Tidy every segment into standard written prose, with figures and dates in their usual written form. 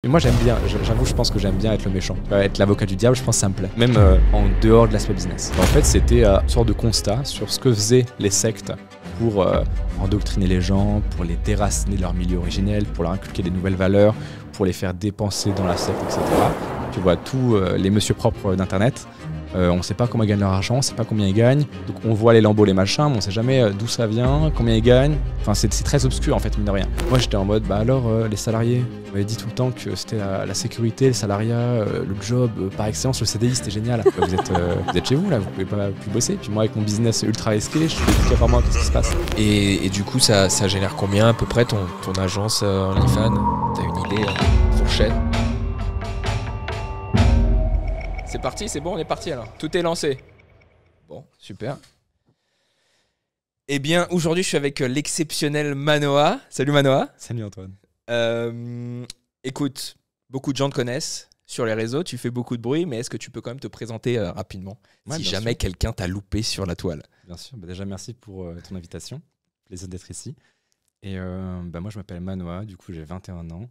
moi j'aime bien, j'avoue, je pense que j'aime bien être le méchant. Être l'avocat du diable, je pense que ça me plaît. Même en dehors de l'aspect business. En fait, c'était une sorte de constat sur ce que faisaient les sectes pour endoctriner les gens, pour les déraciner de leur milieu originel, pour leur inculquer des nouvelles valeurs, pour les faire dépenser dans la secte, etc. Tu vois, tous les monsieur propres d'Internet, on ne sait pas comment ils gagnent leur argent, on ne sait pas combien ils gagnent. Donc on voit les lambeaux, les machins, mais on ne sait jamais d'où ça vient, combien ils gagnent. Enfin, c'est très obscur en fait, mine de rien. Moi j'étais en mode, bah alors les salariés, on m'avait dit tout le temps que c'était la sécurité, le salariat, le job, par excellence, le CDI, c'était génial. Vous êtes chez vous là, vous pouvez pas plus bosser. Puis moi avec mon business ultra risqué, je fais tout par moi, qu'est-ce qui se passe? Et du coup, ça génère combien à peu près ton agence OnlyFans? T'as une idée, fourchette? C'est parti, c'est bon, on est parti alors. Tout est lancé. Bon, super. Eh bien, aujourd'hui, je suis avec l'exceptionnel Manoa. Salut Manoa. Salut Antoine. Écoute, beaucoup de gens te connaissent sur les réseaux, tu fais beaucoup de bruit, mais est-ce que tu peux quand même te présenter rapidement si jamais quelqu'un t'a loupé sur la toile? Bien sûr, déjà merci pour ton invitation. Plaisir d'être ici. Et moi, je m'appelle Manoa, du coup, j'ai 21 ans.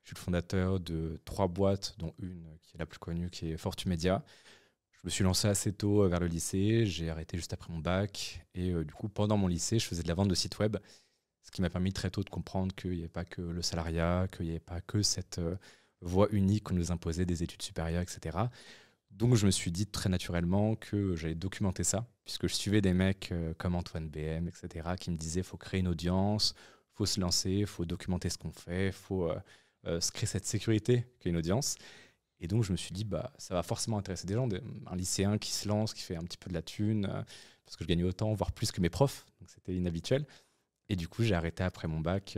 Je suis le fondateur de 3 boîtes, dont une qui est la plus connue, qui est Fortumedia. Je me suis lancé assez tôt vers le lycée, j'ai arrêté juste après mon bac. Et du coup, pendant mon lycée, je faisais de la vente de sites web, ce qui m'a permis très tôt de comprendre qu'il n'y avait pas que le salariat, qu'il n'y avait pas que cette voie unique qu'on nous imposait des études supérieures, etc. Donc, je me suis dit très naturellement que j'allais documenter ça, puisque je suivais des mecs comme Antoine BM, etc., qui me disaient qu'il faut créer une audience, il faut se lancer, il faut documenter ce qu'on fait, il faut se créer cette sécurité qu'est une audience. Et donc, je me suis dit, ça va forcément intéresser des gens, un lycéen qui se lance, qui fait un petit peu de la thune, parce que je gagnais autant, voire plus que mes profs, donc c'était inhabituel. Et du coup, j'ai arrêté après mon bac,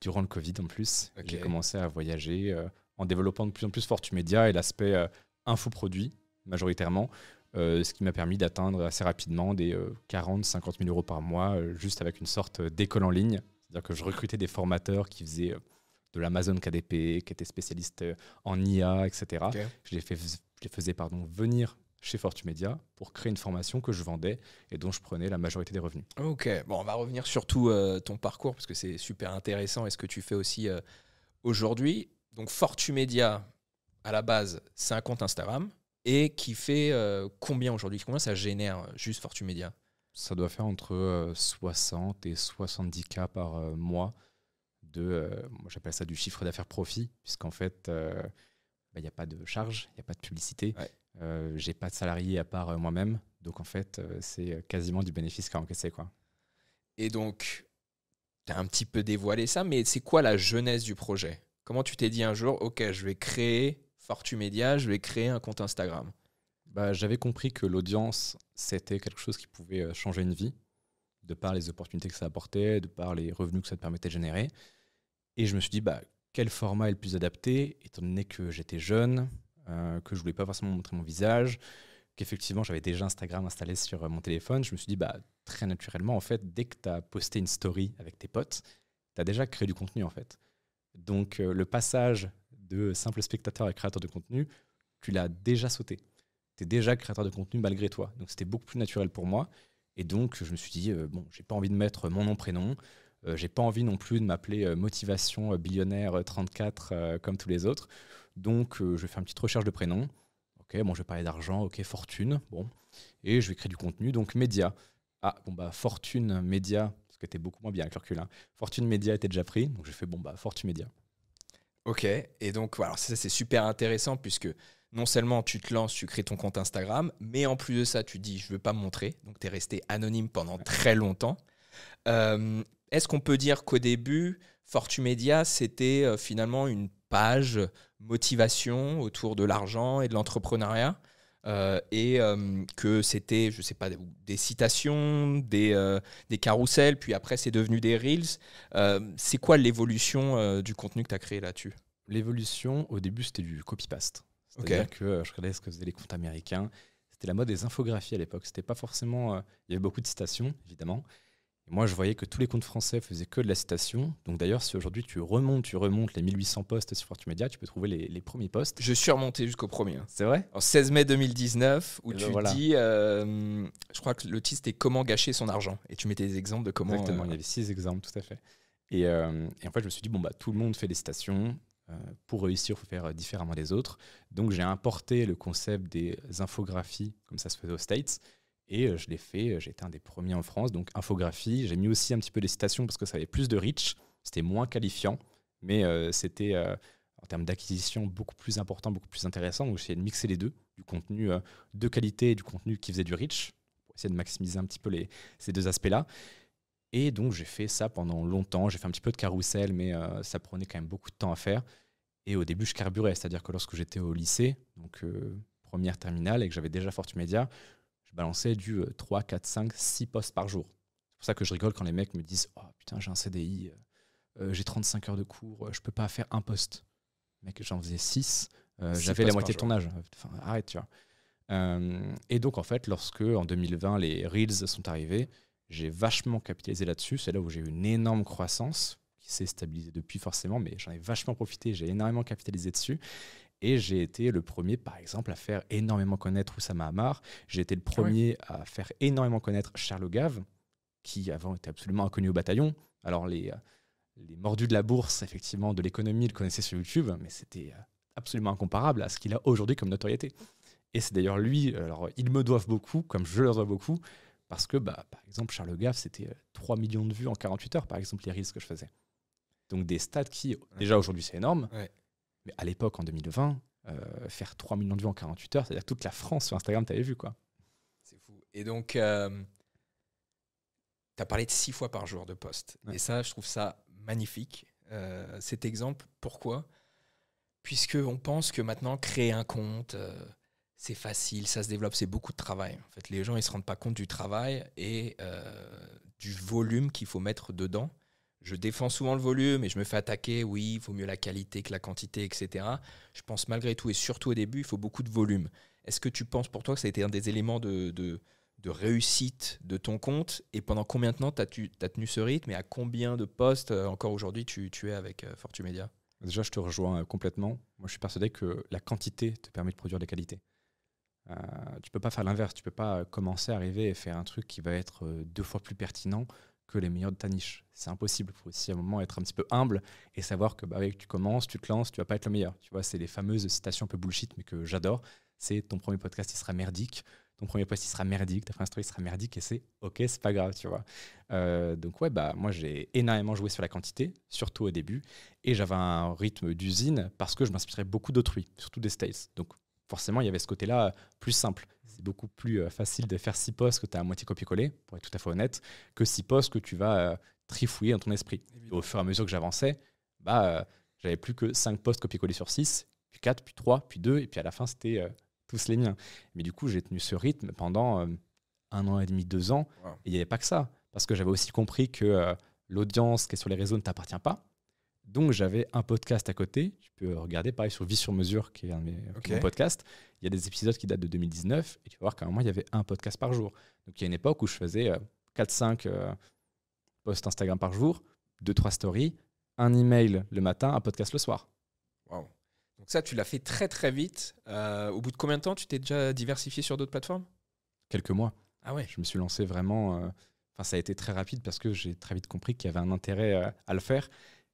durant le Covid en plus. Okay. J'ai commencé à voyager en développant de plus en plus Fortumedia et l'aspect infoproduit, majoritairement, ce qui m'a permis d'atteindre assez rapidement des 40-50 000 euros par mois, juste avec une sorte d'école en ligne. C'est-à-dire que je recrutais des formateurs qui faisaient de l'Amazon KDP, qui étaient spécialistes en IA, etc. Okay. Je les faisais venir chez Fortumedia pour créer une formation que je vendais et dont je prenais la majorité des revenus. Ok, bon, on va revenir sur tout ton parcours parce que c'est super intéressant et ce que tu fais aussi aujourd'hui. Donc Fortumedia, à la base, c'est un compte Instagram et qui fait combien aujourd'hui? Combien ça génère juste Fortumedia? Ça doit faire entre 60 et 70 K par mois. Moi j'appelle ça du chiffre d'affaires profit, puisqu'en fait, il n'y a pas de charge, il n'y a pas de publicité. Ouais. J'ai pas de salarié à part moi-même. Donc en fait, c'est quasiment du bénéfice qu'a encaissé, quoi. Et donc, tu as un petit peu dévoilé ça, mais c'est quoi la genèse du projet? Comment tu t'es dit un jour, ok, je vais créer Fortumedia, je vais créer un compte Instagram? J'avais compris que l'audience, c'était quelque chose qui pouvait changer une vie, de par les opportunités que ça apportait, de par les revenus que ça te permettait de générer. Et je me suis dit, quel format est le plus adapté, étant donné que j'étais jeune, que je ne voulais pas forcément montrer mon visage, qu'effectivement, j'avais déjà Instagram installé sur mon téléphone. Je me suis dit, très naturellement, en fait, dès que tu as posté une story avec tes potes, tu as déjà créé du contenu, en fait. Donc, le passage de simple spectateur à créateur de contenu, tu l'as déjà sauté. Tu es déjà créateur de contenu malgré toi. Donc, c'était beaucoup plus naturel pour moi. Et donc, je me suis dit, j'ai pas envie de mettre mon nom, prénom. J'ai pas envie non plus de m'appeler Motivation Billionnaire 34 comme tous les autres. Donc, je vais faire une petite recherche de prénom. Ok, je vais parler d'argent. Ok, fortune. Bon. Et je vais créer du contenu. Donc, média. Fortune Média, parce que t'es beaucoup moins bien avec le recul. Hein. Fortune Média était déjà pris. Donc, j'ai fait, Fortune Média. Ok. Et donc, voilà, ça, c'est super intéressant puisque non seulement tu te lances, tu crées ton compte Instagram, mais en plus de ça, tu dis, je veux pas me montrer. Donc, tu es resté anonyme pendant très longtemps. Est-ce qu'on peut dire qu'au début, Fortumedia, c'était finalement une page motivation autour de l'argent et de l'entrepreneuriat que c'était, je sais pas, des citations, des carousels, puis après, c'est devenu des reels. C'est quoi l'évolution du contenu que tu as créé là-dessus? L'évolution, au début, c'était du copy-paste. C'est-à-dire que je regardais ce que faisaient les comptes américains. C'était la mode des infographies à l'époque. C'était pas forcément... il y avait beaucoup de citations, évidemment. Et moi, je voyais que tous les comptes français faisaient que de la citation. Donc d'ailleurs, si aujourd'hui tu remontes les 1800 posts sur Fortumedia, tu peux trouver les premiers posts. Je suis remonté jusqu'au premier. C'est vrai? En 16 mai 2019, où tu dis, je crois que le titre c'était Comment gâcher son argent. Et tu mettais des exemples de comment... Exactement, il y avait 6 exemples, tout à fait. Et en fait, je me suis dit, tout le monde fait des citations. Pour réussir, il faut faire différemment des autres. Donc, j'ai importé le concept des infographies, comme ça se faisait aux States, et je l'ai fait. J'ai été un des premiers en France. Donc, infographie. J'ai mis aussi un petit peu des citations parce que ça avait plus de reach. C'était moins qualifiant, mais c'était, en termes d'acquisition, beaucoup plus important, beaucoup plus intéressant. Donc, j'ai essayé de mixer les deux, du contenu de qualité et du contenu qui faisait du reach, pour essayer de maximiser un petit peu ces deux aspects-là. Et donc, j'ai fait ça pendant longtemps. J'ai fait un petit peu de carrousel, mais ça prenait quand même beaucoup de temps à faire. Et au début, je carburais. C'est-à-dire que lorsque j'étais au lycée, donc première terminale, et que j'avais déjà Fortumedia, je balançais du 3, 4, 5, 6 posts par jour. C'est pour ça que je rigole quand les mecs me disent « Oh putain, j'ai un CDI, j'ai 35 heures de cours, je peux pas faire un post. » Mec, j'en faisais 6. J'avais la moitié de ton âge. Enfin, arrête, tu vois. Et donc, en fait, lorsque, en 2020, les Reels sont arrivés, j'ai vachement capitalisé là-dessus. C'est là où j'ai eu une énorme croissance qui s'est stabilisée depuis forcément, mais j'en ai vachement profité. J'ai énormément capitalisé dessus. Et j'ai été le premier, par exemple, à faire énormément connaître Oussama Hamar. J'ai été le premier à faire énormément connaître Charles Gave, qui avant était absolument inconnu au bataillon. Alors, les mordus de la bourse, effectivement, de l'économie, le connaissaient sur YouTube, mais c'était absolument incomparable à ce qu'il a aujourd'hui comme notoriété. Et c'est d'ailleurs lui, alors ils me doivent beaucoup, comme je leur dois beaucoup, parce que, par exemple, Charles Gave, c'était 3 millions de vues en 48 heures, par exemple, les reels que je faisais. Donc des stats qui, déjà aujourd'hui, c'est énorme, mais à l'époque, en 2020, faire 3 millions de vues en 48 heures, c'est-à-dire toute la France sur Instagram, t'avais vu, quoi. C'est fou. Et donc, tu as parlé de 6 fois par jour de posts. Et ça, je trouve ça magnifique, cet exemple. Pourquoi ? Puisqu'on pense que maintenant, créer un compte, c'est facile, ça se développe, c'est beaucoup de travail. En fait, les gens, ils ne se rendent pas compte du travail et du volume qu'il faut mettre dedans. Je défends souvent le volume et je me fais attaquer. Oui, il vaut mieux la qualité que la quantité, etc. Je pense malgré tout, et surtout au début, il faut beaucoup de volume. Est-ce que tu penses pour toi que ça a été un des éléments de réussite de ton compte? Et pendant combien de temps tu as tenu ce rythme? Et à combien de posts encore aujourd'hui tu es avec Fortumedia? Déjà, je te rejoins complètement. Moi, je suis persuadé que la quantité te permet de produire des qualités. Tu peux pas faire l'inverse. Tu peux pas commencer à arriver et faire un truc qui va être 2 fois plus pertinent que les meilleurs de ta niche. C'est impossible. Il faut aussi à un moment être un petit peu humble et savoir que tu commences, tu te lances, tu vas pas être le meilleur. Tu vois, c'est les fameuses citations un peu bullshit, mais que j'adore. C'est ton premier podcast, il sera merdique. Ton premier post, il sera merdique. Ta première story, il sera merdique. Et c'est OK, c'est pas grave, tu vois. Donc moi, j'ai énormément joué sur la quantité, surtout au début. Et j'avais un rythme d'usine parce que je m'inspirais beaucoup d'autrui, surtout des States. Donc forcément, il y avait ce côté-là plus simple. C'est beaucoup plus facile de faire 6 posts que tu as à moitié copier-coller, pour être tout à fait honnête, que 6 posts que tu vas trifouiller dans ton esprit. Et au fur et à mesure que j'avançais, j'avais plus que 5 posts copier-coller sur 6, puis 4, puis 3, puis 2, et puis à la fin, c'était tous les miens. Mais du coup, j'ai tenu ce rythme pendant 1 an et demi, 2 ans, et il n'y avait pas que ça. Parce que j'avais aussi compris que l'audience qui est sur les réseaux ne t'appartient pas. Donc, j'avais un podcast à côté. Tu peux regarder, pareil, sur Vie sur mesure, qui est un de mes podcasts. Il y a des épisodes qui datent de 2019. Et tu vas voir qu'à un moment, il y avait un podcast par jour. Donc, il y a une époque où je faisais 4-5 posts Instagram par jour, 2-3 stories, un email le matin, un podcast le soir. Wow. Donc ça, tu l'as fait très, très vite. Au bout de combien de temps tu t'es déjà diversifié sur d'autres plateformes? Quelques mois. Ah ouais. Je me suis lancé vraiment... ça a été très rapide parce que j'ai très vite compris qu'il y avait un intérêt à le faire.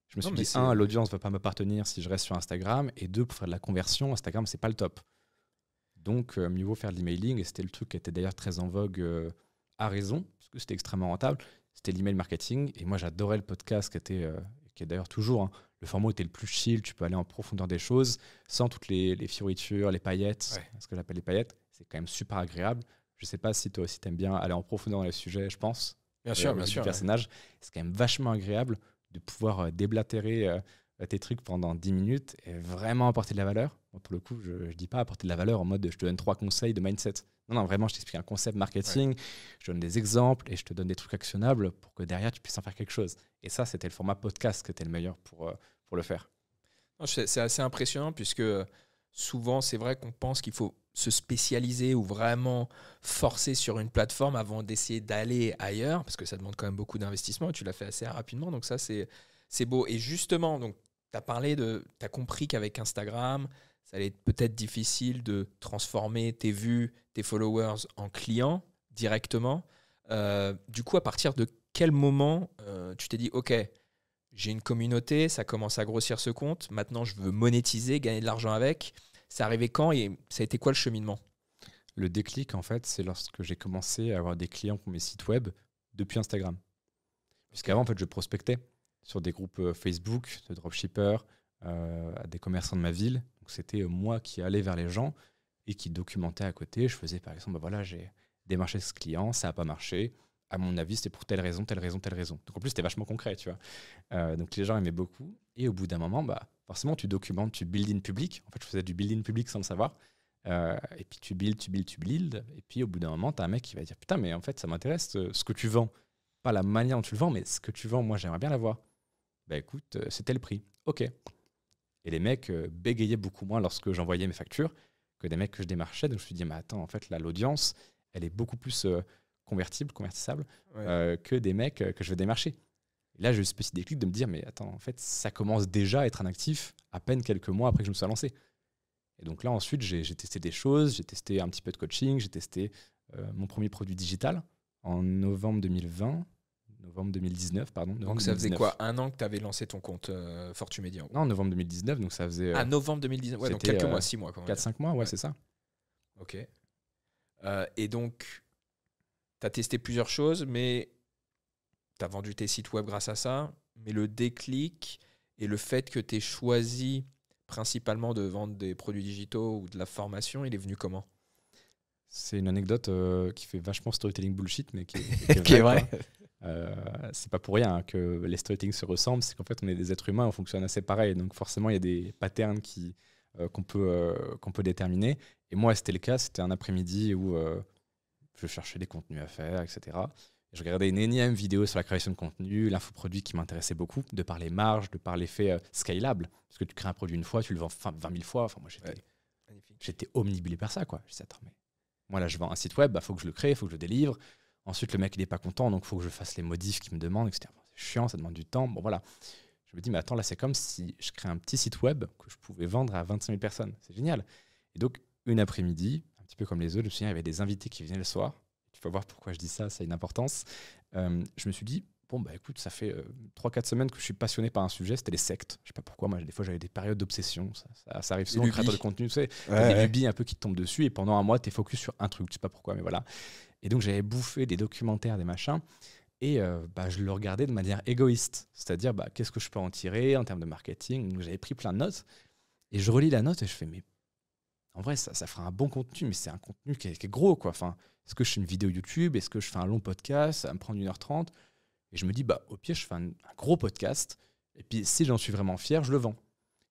Je me suis dit, 1, l'audience ne va pas m'appartenir si je reste sur Instagram. Et 2, pour faire de la conversion, Instagram, c'est pas le top. Donc, mieux vaut faire de l'emailing. Et c'était le truc qui était d'ailleurs très en vogue à raison, parce que c'était extrêmement rentable. C'était l'email marketing. Et moi, j'adorais le podcast qui est d'ailleurs toujours, le format était le plus chill. Tu peux aller en profondeur des choses sans toutes les fioritures, les paillettes. Ce que j'appelle les paillettes. C'est quand même super agréable. Je ne sais pas si toi aussi, tu aimes bien aller en profondeur dans les sujets, je pense. Bien sûr, bien sûr. Personnage. C'est quand même vachement agréable de pouvoir déblatérer tes trucs pendant 10 minutes et vraiment apporter de la valeur. Bon, pour le coup, je ne dis pas apporter de la valeur en mode je te donne 3 conseils de mindset. Non, vraiment, je t'explique un concept marketing, je donne des exemples et je te donne des trucs actionnables pour que derrière, tu puisses en faire quelque chose. Et ça, c'était le format podcast qui était le meilleur pour le faire. C'est assez impressionnant puisque souvent, c'est vrai qu'on pense qu'il faut se spécialiser ou vraiment forcer sur une plateforme avant d'essayer d'aller ailleurs, parce que ça demande quand même beaucoup d'investissement et tu l'as fait assez rapidement, donc ça c'est beau. Et justement, tu as compris qu'avec Instagram, ça allait être peut-être difficile de transformer tes vues, tes followers en clients directement. Du coup, à partir de quel moment tu t'es dit, OK, j'ai une communauté, ça commence à grossir ce compte. Maintenant, je veux monétiser, gagner de l'argent avec. C'est arrivé quand et ça a été quoi le cheminement? Le déclic, en fait, c'est lorsque j'ai commencé à avoir des clients pour mes sites web depuis Instagram. Puisqu'avant, en fait, je prospectais sur des groupes Facebook, de dropshippers, à des commerçants de ma ville. Donc, c'était moi qui allais vers les gens et qui documentais à côté. Je faisais, par exemple, voilà, j'ai démarché ce client, ça n'a pas marché. À mon avis, c'était pour telle raison, telle raison, telle raison. Donc, en plus, c'était vachement concret, tu vois. Donc, les gens aimaient beaucoup. Et au bout d'un moment, forcément, tu documentes, tu build in public. En fait, je faisais du build in public sans le savoir. Et puis tu build. Et puis au bout d'un moment, tu as un mec qui va dire putain, mais en fait, ça m'intéresse ce que tu vends. Pas la manière dont tu le vends, mais ce que tu vends, moi, j'aimerais bien l'avoir. Écoute, c'était le prix. OK. Et les mecs bégayaient beaucoup moins lorsque j'envoyais mes factures que des mecs que je démarchais. Donc je me suis dit, mais attends, en fait, là, l'audience, elle est beaucoup plus convertissable que des mecs que je vais démarcher. Et là, j'ai eu ce petit déclic de me dire, mais attends, en fait, ça commence déjà à être un actif à peine quelques mois après que je me sois lancé. Et donc là, ensuite, j'ai testé des choses, j'ai testé un petit peu de coaching, j'ai testé mon premier produit digital en novembre 2019, pardon. Donc ça faisait quoi, un an que tu avais lancé ton compte Fortumedia? Non, novembre 2019, donc ça faisait... novembre 2019, ouais, donc quelques mois, 6 mois. 4-5 mois, ouais, c'est ça. Ok. Et donc, tu as testé plusieurs choses, mais tu as vendu tes sites web grâce à ça. Mais le déclic et le fait que tu aies choisi principalement de vendre des produits digitaux ou de la formation, il est venu comment? C'est une anecdote qui fait vachement storytelling bullshit, mais qui est vrai. C'est pas pour rien que les storytelling se ressemblent, c'est qu'en fait on est des êtres humains, on fonctionne assez pareil, donc forcément il y a des patterns qu'on peut déterminer. Et moi c'était le cas, c'était un après-midi où je cherchais des contenus à faire, etc. Et je regardais une énième vidéo sur la création de contenu, l'infoproduit qui m'intéressait beaucoup, de par les marges, de par l'effet scalable, parce que tu crées un produit une fois, tu le vends 20 000 fois. Enfin, moi j'étais omnibulé par ça, quoi. Je disais, attends, mais moi là je vends un site web, faut que je le crée, faut que je le délivre. Ensuite, le mec, il n'est pas content, donc il faut que je fasse les modifs qu'il me demande, etc. C'est chiant, ça demande du temps. Bon, voilà. Je me dis, mais attends, là, c'est comme si je crée un petit site web que je pouvais vendre à 25 000 personnes. C'est génial. Et donc, une après-midi, un petit peu comme les autres, je me souviens, il y avait des invités qui venaient le soir. Tu vas voir pourquoi je dis ça, ça a une importance. Je me suis dit, bon, écoute, ça fait 3-4 semaines que je suis passionné par un sujet, c'était les sectes. Je ne sais pas pourquoi, moi, des fois, j'avais des périodes d'obsession. Ça arrive souvent, créateur de contenu, tu sais, des lubies un peu qui te tombent dessus, et pendant un mois, tu es focus sur un truc. Je ne sais pas pourquoi, mais voilà. Et donc, j'avais bouffé des documentaires, des machins, et je le regardais de manière égoïste. C'est-à-dire, qu'est-ce que je peux en tirer en termes de marketing? Donc, j'avais pris plein de notes, et je relis la note, et je fais, mais en vrai, ça fera un bon contenu, mais c'est un contenu qui est gros, quoi. Enfin, est-ce que je fais une vidéo YouTube? Est-ce que je fais un long podcast? Ça va me prendre 1h30. Et je me dis, au pire, je fais un gros podcast, et puis si j'en suis vraiment fier, je le vends.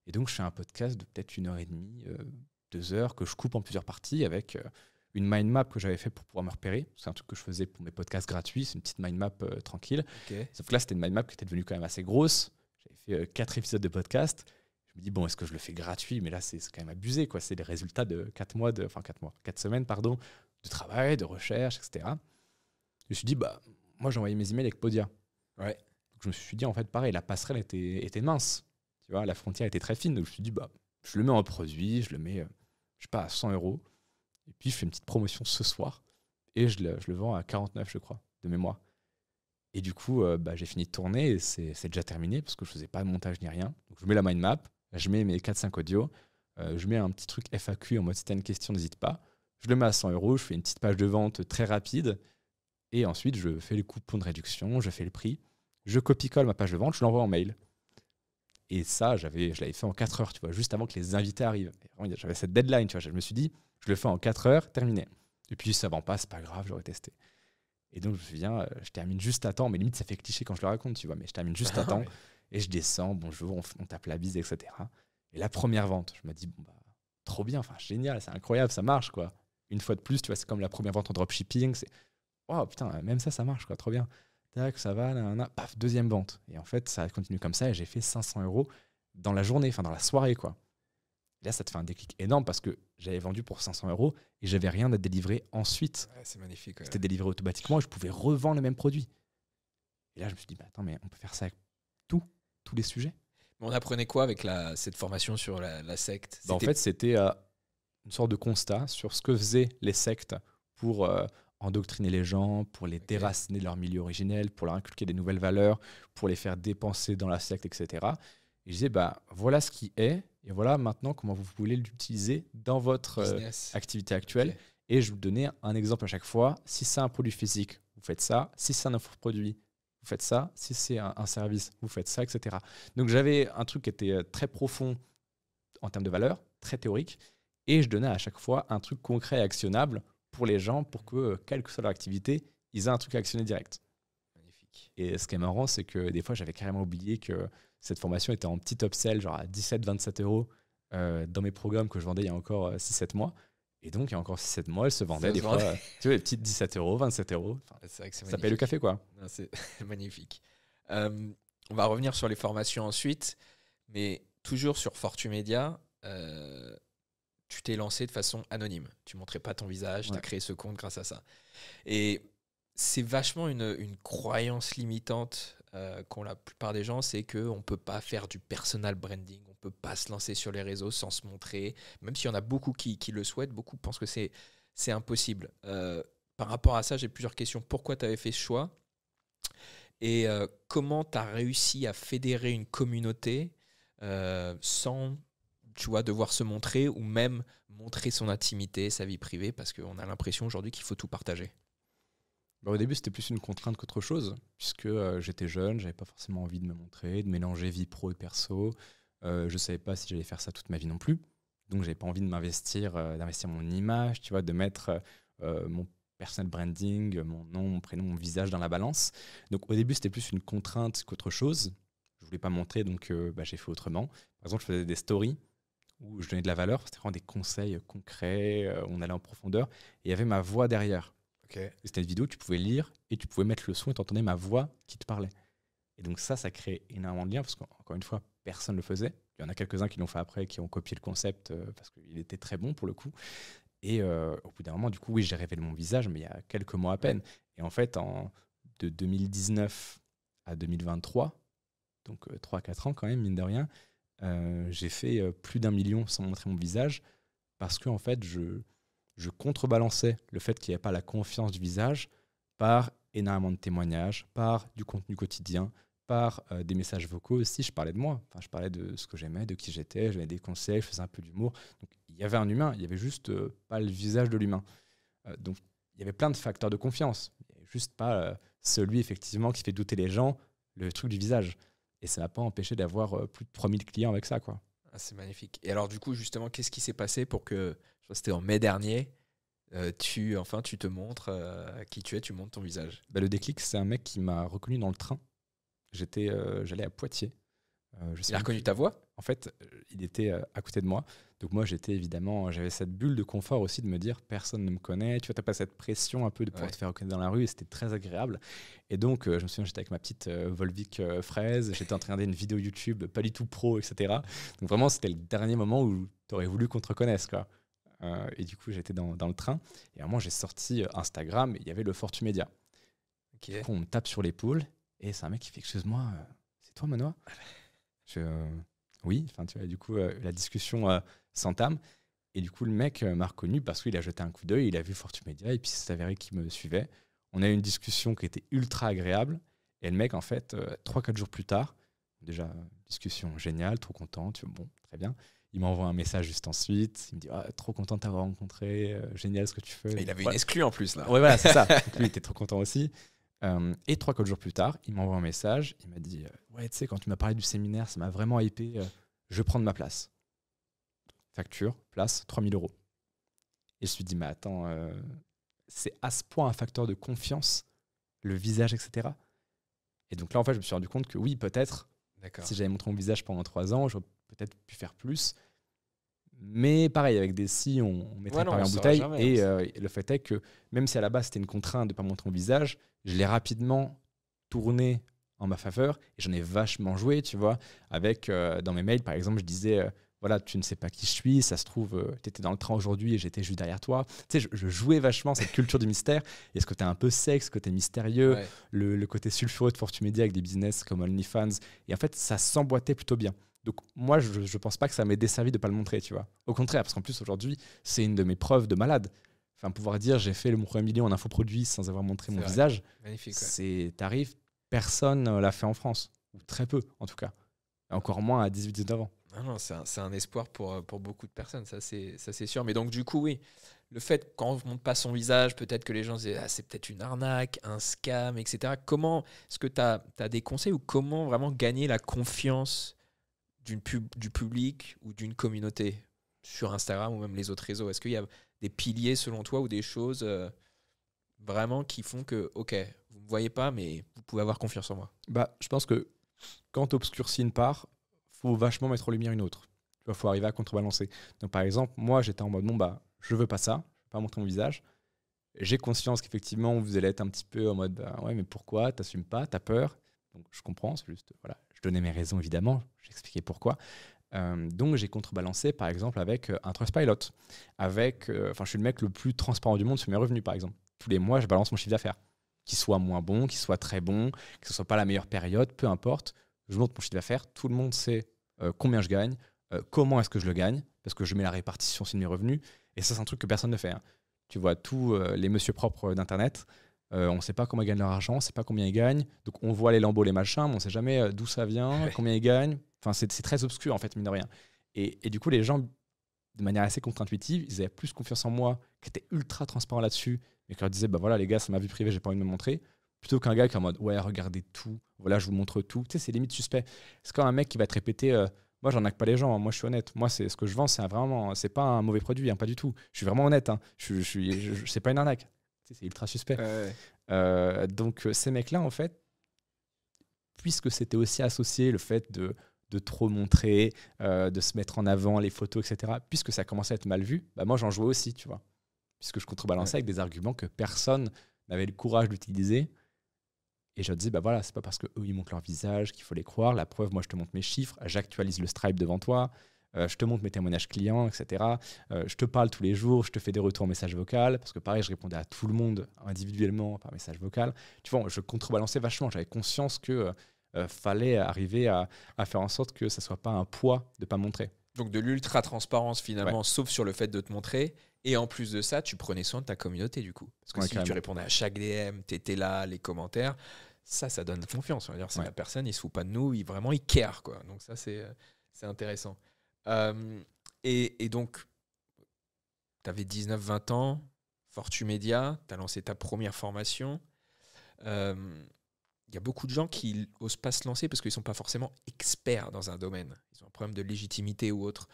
Et donc, je fais un podcast de peut-être 1h30, 2 heures, que je coupe en plusieurs parties avec... une mind map que j'avais fait pour pouvoir me repérer. C'est un truc que je faisais pour mes podcasts gratuits. C'est une petite mind map tranquille. Okay. Sauf que là, c'était une mind map qui était devenue quand même assez grosse. J'avais fait 4 épisodes de podcast. Je me dis, bon, est-ce que je le fais gratuit? Mais là, c'est quand même abusé, quoi. C'est les résultats de 4 semaines, de travail, de recherche, etc. Je me suis dit, moi, j'ai envoyé mes emails avec Podia. Ouais. Donc, je me suis dit, en fait, pareil, la passerelle était mince. Tu vois, la frontière était très fine. Donc, je me suis dit, je le mets en produit, je le mets, je sais pas, à 100 €. Et puis, je fais une petite promotion ce soir et je le vends à 49, je crois, de mémoire. Et du coup, j'ai fini de tourner et c'est déjà terminé parce que je faisais pas de montage ni rien. Donc, je mets la mind map, je mets mes 4-5 audios, je mets un petit truc FAQ en mode si tu as une question, n'hésite pas. Je le mets à 100 €, je fais une petite page de vente très rapide et ensuite, je fais les coupons de réduction, je fais le prix, je copie-colle ma page de vente, je l'envoie en mail. Et ça, je l'avais fait en 4 heures, tu vois, juste avant que les invités arrivent. J'avais cette deadline, tu vois, je me suis dit, je le fais en 4 heures, terminé. Et puis, ça ne vend pas, c'est pas grave, j'aurais testé. Et donc, je me souviens, je termine juste à temps, mais limite, ça fait cliché quand je le raconte, tu vois, mais je termine juste à temps, et je descends, bonjour, on tape la bise, etc. Et la première vente, je me dis, trop bien, enfin, génial, c'est incroyable, ça marche, quoi. Une fois de plus, tu vois, c'est comme la première vente en dropshipping, c'est, oh putain, même ça marche, quoi, trop bien. Tac, ça va, paf, deuxième vente. Et en fait, ça continue comme ça, et j'ai fait 500 € dans la journée, enfin, dans la soirée, quoi. Et là, ça te fait un déclic énorme parce que j'avais vendu pour 500 € et j'avais rien à délivrer ensuite. Ouais, c'est magnifique. Ouais. C'était délivré automatiquement et je pouvais revendre le même produit. Et là, je me suis dit, attends, mais on peut faire ça avec tous les sujets. Mais on apprenait quoi avec cette formation sur la secte? En fait, c'était une sorte de constat sur ce que faisaient les sectes pour endoctriner les gens, pour les déraciner de leur milieu originel, pour leur inculquer des nouvelles valeurs, pour les faire dépenser dans la secte, etc. Et je disais, voilà ce qui est, et voilà maintenant comment vous voulez l'utiliser dans votre activité actuelle. Okay. Et je vous donnais un exemple à chaque fois. Si c'est un produit physique, vous faites ça. Si c'est un infoproduit, vous faites ça. Si c'est un service, vous faites ça, etc. Donc j'avais un truc qui était très profond en termes de valeur, très théorique, et je donnais à chaque fois un truc concret et actionnable pour les gens, pour que, quelle que soit leur activité, ils aient un truc à actionner direct. Magnifique. Et ce qui est marrant, c'est que des fois, j'avais carrément oublié que cette formation était en petit upsell, genre à 17-27 € dans mes programmes que je vendais il y a encore 6-7 mois. Et donc, il y a encore 6-7 mois, elle se vendait des fois, tu vois, les petites 17 €, 27 €. Enfin, c'est vrai que ça paye le café, quoi. Non, c'est magnifique. On va revenir sur les formations ensuite, mais toujours sur Fortumedia, tu t'es lancé de façon anonyme. Tu ne montrais pas ton visage, tu as créé ce compte grâce à ça. Et c'est vachement une croyance limitante qu'ont la plupart des gens, c'est qu'on ne peut pas faire du personal branding, on ne peut pas se lancer sur les réseaux sans se montrer, même s'il y en a beaucoup qui le souhaitent, beaucoup pensent que c'est impossible. Par rapport à ça, j'ai plusieurs questions. Pourquoi tu avais fait ce choix ? Et comment tu as réussi à fédérer une communauté sans devoir se montrer ou même montrer son intimité, sa vie privée, parce qu'on a l'impression aujourd'hui qu'il faut tout partager. Au début, c'était plus une contrainte qu'autre chose, puisque j'étais jeune, j'avais pas forcément envie de me montrer, de mélanger vie pro et perso. Je savais pas si j'allais faire ça toute ma vie non plus. Donc, j'avais pas envie de d'investir mon image, tu vois, de mettre mon personal branding, mon nom, mon prénom, mon visage dans la balance. Donc, au début, c'était plus une contrainte qu'autre chose. Je voulais pas montrer, donc j'ai fait autrement. Par exemple, je faisais des stories où je donnais de la valeur, c'était vraiment des conseils concrets, on allait en profondeur, et il y avait ma voix derrière. Okay. C'était une vidéo, tu pouvais lire, et tu pouvais mettre le son, et tu entendais ma voix qui te parlait. Et donc ça crée énormément de liens, parce qu'encore une fois, personne ne le faisait. Il y en a quelques-uns qui l'ont fait après, qui ont copié le concept, parce qu'il était très bon pour le coup. Et au bout d'un moment, du coup, oui, j'ai révélé mon visage, mais il y a quelques mois à peine. Et en fait, de 2019 à 2023, donc 3-4 ans quand même, mine de rien, j'ai fait plus d'1 million sans montrer mon visage parce que en fait, je contrebalançais le fait qu'il n'y avait pas la confiance du visage par énormément de témoignages, par du contenu quotidien, par des messages vocaux aussi. Je parlais de moi, enfin, je parlais de ce que j'aimais, de qui j'étais, j'avais des conseils, je faisais un peu d'humour. Donc, il y avait un humain, il y avait juste pas le visage de l'humain. Donc il y avait plein de facteurs de confiance. Il n'y avait juste pas celui effectivement qui fait douter les gens, le truc du visage. Et ça m'a pas empêché d'avoir plus de 3000 clients avec ça, quoi. Ah, c'est magnifique. Et alors du coup, justement, qu'est-ce qui s'est passé pour que, je crois que c'était en mai dernier, tu te montres qui tu es, tu montres ton visage? Le déclic, c'est un mec qui m'a reconnu dans le train. J'allais à Poitiers. Il a reconnu ta voix? En fait, il était à côté de moi. Donc moi, j'avais cette bulle de confort aussi de me dire personne ne me connaît. Tu vois, t'as pas cette pression un peu de pouvoir te faire reconnaître dans la rue, et c'était très agréable. Et donc, je me souviens, j'étais avec ma petite Volvic fraise. J'étais en train de regarder une vidéo YouTube, pas du tout pro, etc. Donc vraiment, c'était le dernier moment où t'aurais voulu qu'on te reconnaisse, quoi. Et du coup, j'étais dans le train. Et à un moment, j'ai sorti Instagram et il y avait le Fortumedia. Okay. Du coup, on me tape sur l'épaule et c'est un mec qui fait excuse-moi, c'est toi, Manoa? Oui, enfin tu vois, du coup la discussion s'entame et du coup le mec m'a reconnu parce qu'il a jeté un coup d'œil, il a vu Fortumedia et puis c'est avéré qu'il me suivait. On a eu une discussion qui était ultra agréable et le mec en fait 3-4 jours plus tard, déjà discussion géniale, trop content, tu vois, bon très bien. Il m'envoie un message juste ensuite, il me dit trop content de t'avoir rencontré, génial ce que tu fais. Et il avait une exclue en plus là. Ouais voilà c'est ça. Donc, lui il était trop content aussi. Et 3-4 jours plus tard, il m'envoie un message. Il m'a dit ouais, tu sais, quand tu m'as parlé du séminaire, ça m'a vraiment hypé. Je vais prendre ma place. Facture, place, 3000 €. Et je me suis dit mais attends, c'est à ce point un facteur de confiance, le visage, etc. Et donc là, en fait, je me suis rendu compte que oui, peut-être, si j'avais montré mon visage pendant 3 ans, j'aurais peut-être pu faire plus. Mais pareil, avec des si, on mettrait Paris en bouteille. Jamais, et le fait est que même si à la base, c'était une contrainte de ne pas montrer mon visage, je l'ai rapidement tourné en ma faveur et j'en ai vachement joué, tu vois. Avec, dans mes mails, par exemple, je disais voilà, tu ne sais pas qui je suis, ça se trouve, tu étais dans le train aujourd'hui et j'étais juste derrière toi. Tu sais, je jouais vachement cette culture du mystère. Et ce côté un peu sexe, ce côté mystérieux, le côté sulfureux de Fortumedia avec des business comme OnlyFans. Et en fait, ça s'emboîtait plutôt bien. Donc moi, je pense pas que ça m'ait desservi de pas le montrer, tu vois. Au contraire, parce qu'en plus, aujourd'hui, c'est une de mes preuves de malade. Enfin, pouvoir dire j'ai fait mon premier million en infoproduit sans avoir montré C'est mon vrai. visage, Magnifique. Ouais. c'est tarif. Personne l'a fait en France, ou très peu en tout cas. Et encore moins à 18-19 ans. Non, c'est un espoir pour beaucoup de personnes, ça c'est sûr. Mais donc du coup, oui, le fait quand on ne montre pas son visage, peut-être que les gens se disent ah, c'est peut-être une arnaque, un scam, etc. Comment est-ce que tu as des conseils ou comment vraiment gagner la confiance du public ou d'une communauté sur Instagram ou même les autres réseaux? Est-ce qu'il y a des piliers selon toi ou des choses vraiment qui font que, ok, vous ne me voyez pas, mais vous pouvez avoir confiance en moi? Bah, je pense que quand tu obscurcis une part, faut vachement mettre en lumière une autre. Il faut arriver à contrebalancer. Donc, par exemple, moi, j'étais en mode, bon, bah, je veux pas ça, je veux pas montrer mon visage. J'ai conscience qu'effectivement, vous allez être un petit peu en mode, bah, ouais, mais pourquoi? T'assumes pas, t'as peur. Donc, je comprends, c'est juste, voilà, je donnais mes raisons, évidemment, j'expliquais pourquoi. Donc, j'ai contrebalancé, par exemple, avec un Trustpilot. Je suis le mec le plus transparent du monde sur mes revenus, par exemple. Tous les mois, je balance mon chiffre d'affaires. Qu'il soit moins bon, qu'il soit très bon, que ce soit pas la meilleure période, peu importe. Je montre mon chiffre d'affaires, tout le monde sait combien je gagne, comment est-ce que je le gagne, parce que je mets la répartition sur mes revenus. Et ça, c'est un truc que personne ne fait. Hein. Tu vois, tous les monsieur propres d'Internet, on ne sait pas comment ils gagnent leur argent, on ne sait pas combien ils gagnent. Donc, on voit les lambeaux, les machins, mais on ne sait jamais d'où ça vient, combien ils gagnent. Enfin, c'est très obscur, en fait, mine de rien. Et du coup, les gens, de manière assez contre-intuitive, ils avaient plus confiance en moi, qui était ultra transparent là-dessus, et qui leur disait, bah voilà, les gars, c'est ma vie privée, j'ai pas envie de me montrer. Plutôt qu'un gars qui est en mode, ouais, regardez tout, voilà, je vous montre tout. Tu sais, c'est limite suspect. C'est comme un mec qui va te répéter, moi, j'en ai pas les gens, hein, moi, je suis honnête. Moi, c'est ce que je vends, c'est pas un mauvais produit, hein, pas du tout. Je suis vraiment honnête, hein. C'est pas une arnaque. Tu sais, c'est ultra suspect. Donc, ces mecs-là, en fait, puisque c'était aussi associé le fait de trop montrer, de se mettre en avant, les photos, etc., puisque ça commençait à être mal vu, bah moi, j'en jouais aussi, tu vois. Puisque je contrebalançais avec des arguments que personne n'avait le courage d'utiliser. Et je te dis, bah voilà, c'est pas parce qu'eux, ils montrent leur visage qu'il faut les croire. La preuve, moi, je te montre mes chiffres, j'actualise le Stripe devant toi, je te montre mes témoignages clients, etc. Je te parle tous les jours, je te fais des retours en message vocal, parce que pareil, je répondais à tout le monde individuellement par message vocal. Tu vois, je contrebalançais vachement. J'avais conscience que fallait arriver à faire en sorte que ça soit pas un poids de pas montrer. Donc de l'ultra-transparence finalement, Ouais. sauf sur le fait de te montrer. Et en plus de ça, tu prenais soin de ta communauté du coup. Parce que Ouais, si tu carrément. répondais à chaque DM, tu étais là, les commentaires, ça donne confiance. On va dire, c'est Ouais. la personne, il se fout pas de nous, il care. Quoi. Donc ça, c'est intéressant. Et donc, tu avais 19-20 ans, Fortumedia, tu as lancé ta première formation. Il y a beaucoup de gens qui n'osent pas se lancer parce qu'ils ne sont pas forcément experts dans un domaine. Ils ont un problème de légitimité ou autre.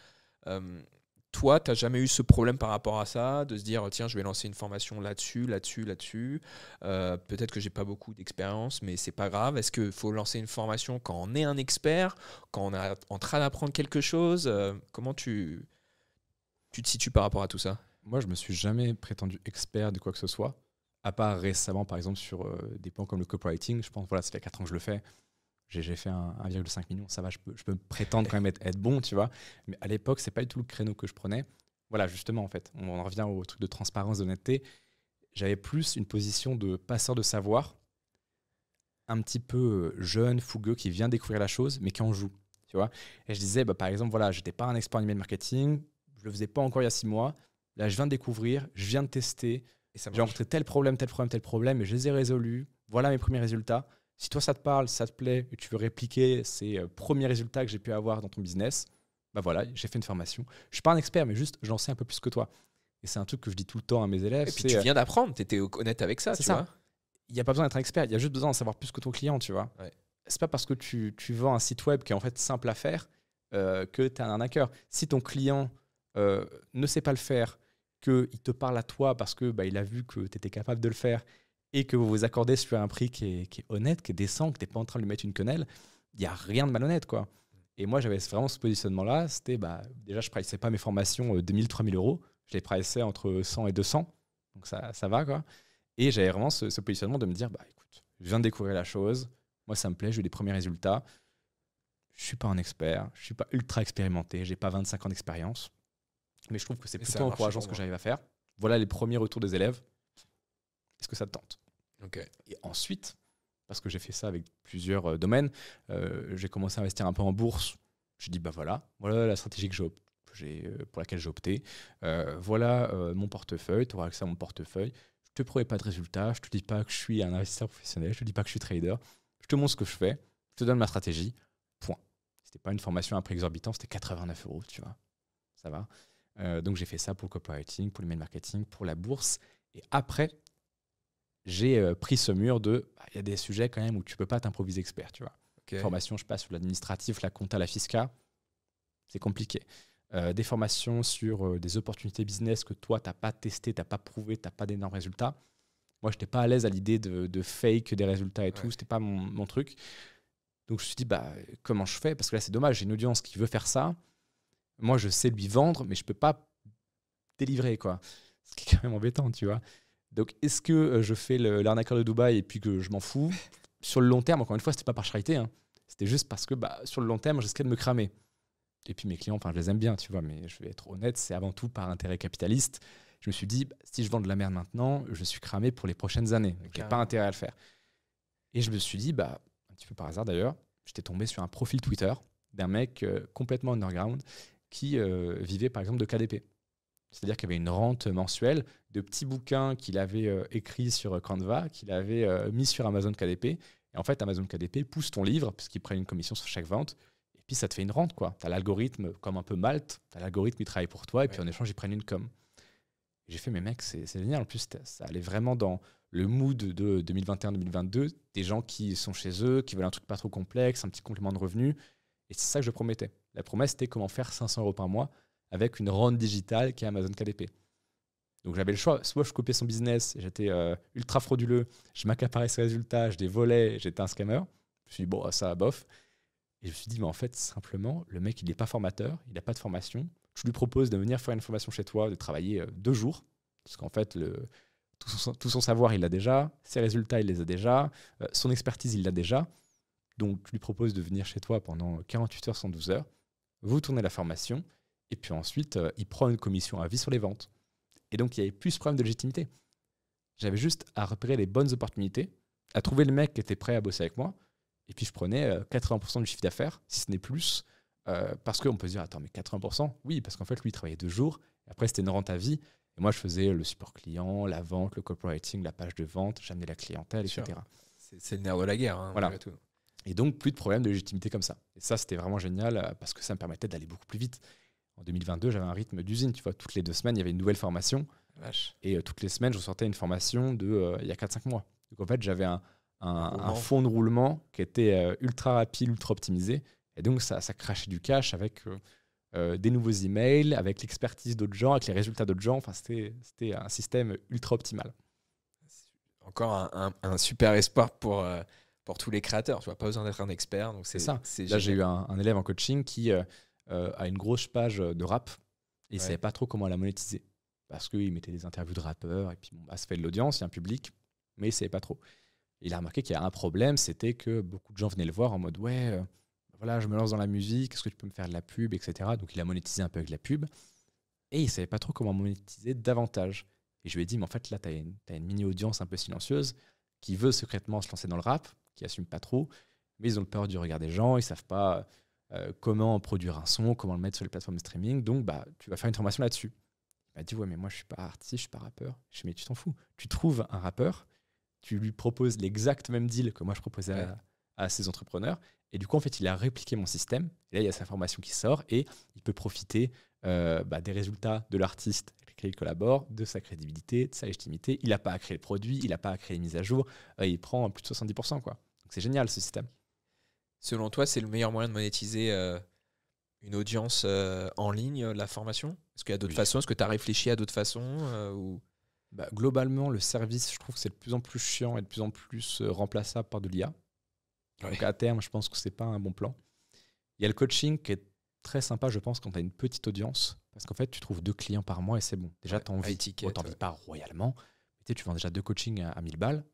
Toi, tu n'as jamais eu ce problème par rapport à ça, de se dire, tiens, je vais lancer une formation là-dessus. Peut-être que j'ai pas beaucoup d'expérience, mais c'est pas grave. Est-ce qu'il faut lancer une formation quand on est un expert, quand on est en train d'apprendre quelque chose? Comment tu te situes par rapport à tout ça? Moi, je me suis jamais prétendu expert de quoi que ce soit, à part récemment, par exemple, sur des points comme le copywriting. Je pense, voilà, ça fait 4 ans que je le fais. J'ai fait 1,5 million, ça va, je peux me prétendre quand même être bon, tu vois. Mais à l'époque, c'est pas du tout le créneau que je prenais. Voilà, justement, en fait, on en revient au truc de transparence, d'honnêteté. J'avais plus une position de passeur de savoir, un petit peu jeune, fougueux, qui vient découvrir la chose, mais qui en joue, tu vois. Et je disais, bah, par exemple, voilà, j'étais pas un expert en email marketing, je le faisais pas encore il y a 6 mois. Là, je viens de découvrir, je viens de tester, Et ça j'ai rencontré tel problème, et je les ai résolus. Voilà mes premiers résultats. Si toi, ça te parle, si ça te plaît, et tu veux répliquer ces premiers résultats que j'ai pu avoir dans ton business, bah voilà, j'ai fait une formation. Je suis pas un expert, mais juste, j'en sais un peu plus que toi. Et c'est un truc que je dis tout le temps à mes élèves. Et puis tu viens d'apprendre, tu étais honnête avec ça, c'est tu ça. vois. Il n'y a pas besoin d'être un expert, il y a juste besoin d'en savoir plus que ton client, tu vois. Ouais. C'est pas parce que tu vends un site web qui est en fait simple à faire que tu es un arnaqueur. Si ton client ne sait pas le faire, qu'il te parle à toi parce que il a vu que tu étais capable de le faire et que vous vous accordez sur un prix qui est honnête, qui est décent, que tu n'es pas en train de lui mettre une quenelle, il n'y a rien de malhonnête, quoi. Et moi, j'avais vraiment ce positionnement-là. C'était, déjà, je ne priçais pas mes formations 2000, 3000 euros. Je les priçais entre 100 et 200. Donc, ça va, quoi. Et j'avais vraiment ce positionnement de me dire, écoute, je viens de découvrir la chose. Moi, ça me plaît, j'ai eu des premiers résultats. Je ne suis pas un expert, je ne suis pas ultra expérimenté, je n'ai pas 25 ans d'expérience. Mais je trouve que c'est plutôt encourageant ce que j'arrive à faire. Voilà les premiers retours des élèves. Est-ce que ça te tente? Okay. Et ensuite, parce que j'ai fait ça avec plusieurs domaines, j'ai commencé à investir un peu en bourse. J'ai dit, voilà la stratégie que pour laquelle j'ai opté. Voilà mon portefeuille, tu auras accès à mon portefeuille. Je te promets pas de résultats, je te dis pas que je suis un investisseur professionnel, je te dis pas que je suis trader. Je te montre ce que je fais, je te donne ma stratégie, point. C'était pas une formation à un prix exorbitant, c'était 89 €, tu vois. Ça va. Donc j'ai fait ça pour le copywriting, pour le mail marketing, pour la bourse. Et après, j'ai pris ce mur de, il y a des sujets quand même où tu peux pas t'improviser expert, tu vois. Okay. Formation, je passe sur l'administratif, la compta, la fisca, c'est compliqué. Des formations sur des opportunités business que toi, tu n'as pas testé, tu n'as pas prouvé, tu n'as pas d'énormes résultats. Moi, je n'étais pas à l'aise à l'idée de fake des résultats et tout, c'était pas mon truc. Donc je me suis dit, comment je fais? Parce que là, c'est dommage, j'ai une audience qui veut faire ça. Moi, je sais lui vendre, mais je ne peux pas délivrer, quoi. Ce qui est quand même embêtant, tu vois. Donc, est-ce que je fais l'arnaqueur de Dubaï et puis que je m'en fous? Sur le long terme, encore une fois, ce n'était pas par charité. Hein. C'était juste parce que sur le long terme, je risquais de me cramer. Et puis mes clients, je les aime bien, tu vois, mais je vais être honnête, c'est avant tout par intérêt capitaliste. Je me suis dit, si je vends de la merde maintenant, je suis cramé pour les prochaines années. Donc, il n'y a pas intérêt à le faire. Et je me suis dit, un petit peu par hasard d'ailleurs, j'étais tombé sur un profil Twitter d'un mec complètement underground qui vivait par exemple de KDP. C'est-à-dire qu'il y avait une rente mensuelle de petits bouquins qu'il avait écrits sur Canva, qu'il avait mis sur Amazon KDP. Et en fait, Amazon KDP pousse ton livre, puisqu'ils prennent une commission sur chaque vente. Et puis, ça te fait une rente, quoi. Tu as l'algorithme, comme un peu Malte, tu as l'algorithme qui travaille pour toi, et puis en échange, ils prennent une com. Et j'ai fait, mais mec, c'est génial. En plus, ça allait vraiment dans le mood de 2021-2022, des gens qui sont chez eux, qui veulent un truc pas trop complexe, un petit complément de revenus. Et c'est ça que je promettais. La promesse, c'était comment faire 500 € par mois avec une rente digitale qui est Amazon KDP. Donc j'avais le choix, soit je copiais son business, j'étais ultra frauduleux, je m'accaparais ses résultats, je les volais, j'étais un scammer. Je me suis dit, bon, ça, bof. Et je me suis dit, mais en fait, simplement, le mec, il n'est pas formateur, il n'a pas de formation. Je lui propose de venir faire une formation chez toi, de travailler 2 jours, parce qu'en fait, tout son savoir, il l'a déjà, ses résultats, il les a déjà, son expertise, il l'a déjà. Donc, je lui propose de venir chez toi pendant 48 heures, 112 heures, vous tournez la formation, et puis ensuite, il prend une commission à vie sur les ventes. Et donc, il n'y avait plus ce problème de légitimité. J'avais juste à repérer les bonnes opportunités, à trouver le mec qui était prêt à bosser avec moi, et puis je prenais 80% du chiffre d'affaires, si ce n'est plus, parce qu'on peut se dire, attends, mais 80%? Oui, parce qu'en fait, lui, il travaillait 2 jours, et après, c'était une rente à vie, et moi, je faisais le support client, la vente, le copywriting, la page de vente, j'amenais la clientèle, etc. C'est le nerf de la guerre, hein, voilà. tout. Et donc, plus de problème de légitimité comme ça. Et ça, c'était vraiment génial, parce que ça me permettait d'aller beaucoup plus vite. En 2022, j'avais un rythme d'usine, tu vois, toutes les 2 semaines, il y avait une nouvelle formation. Vache. Et toutes les semaines, je sortais une formation il y a 4-5 mois. Donc en fait, j'avais un fond de roulement qui était ultra rapide, ultra optimisé. Et donc, ça crachait du cash avec des nouveaux emails, avec l'expertise d'autres gens, avec les résultats d'autres gens. Enfin, c'était un système ultra optimal. Encore un super espoir pour tous les créateurs. Tu vois, pas besoin d'être un expert. Donc c'est ça. Là, j'ai eu un élève en coaching qui a une grosse page de rap et il ne savait pas trop comment la monétiser. Parce qu'il mettait des interviews de rappeurs et puis ça fait de l'audience, il y a un public, mais il ne savait pas trop. Et il a remarqué qu'il y a un problème, c'était que beaucoup de gens venaient le voir en mode voilà, je me lance dans la musique, est-ce que tu peux me faire de la pub, etc. Donc il a monétisé un peu avec la pub et il ne savait pas trop comment monétiser davantage. Et je lui ai dit, mais en fait là, tu as une mini-audience un peu silencieuse qui veut secrètement se lancer dans le rap, qui n'assume pas trop, mais ils ont peur du regard des gens, ils ne savent pas comment produire un son, comment le mettre sur les plateformes de streaming, donc tu vas faire une formation là-dessus. Il m'a dit, ouais, mais moi, je ne suis pas artiste, je ne suis pas rappeur. Je lui ai dit, mais tu t'en fous. Tu trouves un rappeur, tu lui proposes l'exact même deal que moi, je proposais à ces entrepreneurs. Et du coup, en fait, il a répliqué mon système. Et là, il y a sa formation qui sort et il peut profiter des résultats de l'artiste avec lequel il collabore, de sa crédibilité, de sa légitimité. Il n'a pas à créer le produit, il n'a pas à créer les mises à jour. Il prend plus de 70%, quoi. Donc, c'est génial, ce système. Selon toi, c'est le meilleur moyen de monétiser une audience en ligne, la formation? Est-ce qu'il y a d'autres façons? Est-ce que tu as réfléchi à d'autres façons ou... Globalement, le service, je trouve que c'est de plus en plus chiant et de plus en plus remplaçable par de l'IA. Ouais. Donc à terme, je pense que c'est pas un bon plan. Il y a le coaching qui est très sympa, je pense, quand tu as une petite audience. Parce qu'en fait, tu trouves 2 clients par mois et c'est bon. Déjà, tu en vis pas royalement. Mais tu vends déjà 2 coachings à 1000 balles.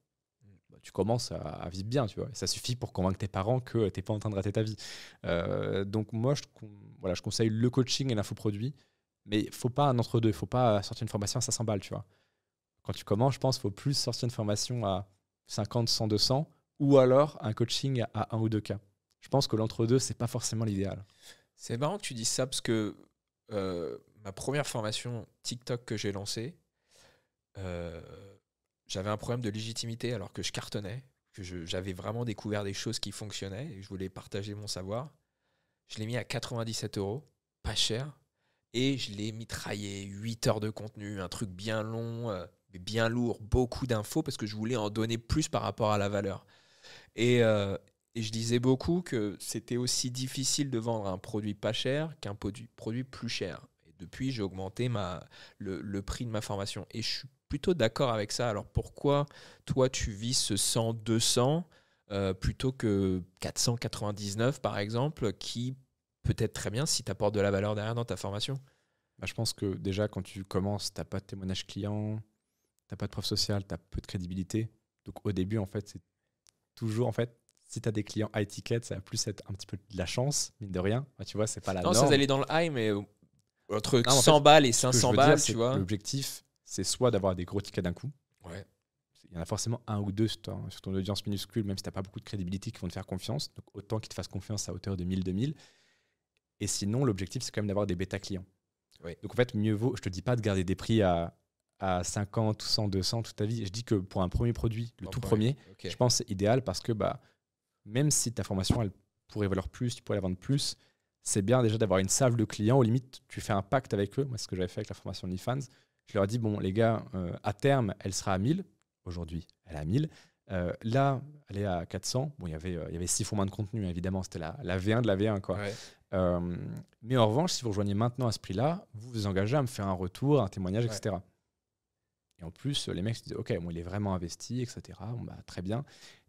Tu commences à vivre bien, tu vois. Et ça suffit pour convaincre tes parents que tu n'es pas en train de rater ta vie. Donc moi, je conseille le coaching et l'infoproduit. Mais il ne faut pas un entre-deux. Il ne faut pas sortir une formation à 500 balles, tu vois. Quand tu commences, je pense qu'il faut plus sortir une formation à 50, 100, 200 ou alors un coaching à 1 ou 2 cas. Je pense que l'entre-deux, ce n'est pas forcément l'idéal. C'est marrant que tu dises ça parce que ma première formation TikTok que j'ai lancée, j'avais un problème de légitimité alors que je cartonnais, que j'avais vraiment découvert des choses qui fonctionnaient et je voulais partager mon savoir. Je l'ai mis à 97 €, pas cher, et je l'ai mitraillé, 8 heures de contenu, un truc bien long, mais bien lourd, beaucoup d'infos parce que je voulais en donner plus par rapport à la valeur. Et je disais beaucoup que c'était aussi difficile de vendre un produit pas cher qu'un produit plus cher. Et depuis, j'ai augmenté le prix de ma formation. Et je suis plutôt d'accord avec ça. Alors pourquoi toi, tu vises ce 100, 200 plutôt que 499 par exemple, qui peut être très bien si tu apportes de la valeur derrière dans ta formation? Bah, je pense que déjà, quand tu commences, tu n'as pas de témoignage client, tu n'as pas de preuve sociale, tu as peu de crédibilité. Donc au début, en fait, c'est toujours, en fait, si tu as des clients high ticket, ça va plus être un petit peu de la chance, mine de rien. Bah, tu vois, c'est pas la Non, norme. ça allait dans le high, mais entre Non, en 100 fait, balles et ce que je 500 veux dire, balles, c'est tu que vois. l'objectif, c'est soit d'avoir des gros tickets d'un coup. Ouais. Il y en a forcément un ou deux sur ton audience minuscule, même si tu n'as pas beaucoup de crédibilité, qui vont te faire confiance. Donc autant qu'ils te fassent confiance à hauteur de 1000, 2000. Et sinon, l'objectif, c'est quand même d'avoir des bêta clients. Oui. Donc en fait, mieux vaut, je te dis pas de garder des prix à 50, 100, 200 toute ta vie. Je dis que pour un premier produit, le tout premier, okay. je pense que c'est idéal parce que même si ta formation, elle pourrait valoir plus, tu pourrais la vendre plus, c'est bien déjà d'avoir une salve de clients. Aux limites, tu fais un pacte avec eux. Moi, c'est ce que j'avais fait avec la formation OnlyFans. Je leur ai dit, bon, les gars, à terme, elle sera à 1000. Aujourd'hui, elle est à 1000. Là, elle est à 400. Bon, il y avait 6 fois moins de contenu, évidemment. C'était la V1 de la V1, quoi. Ouais. Mais en revanche, si vous rejoignez maintenant à ce prix-là, vous vous engagez à me faire un retour, un témoignage, Ouais. etc. Et en plus, les mecs se disaient, OK, bon, il est vraiment investi, etc. Bon, très bien.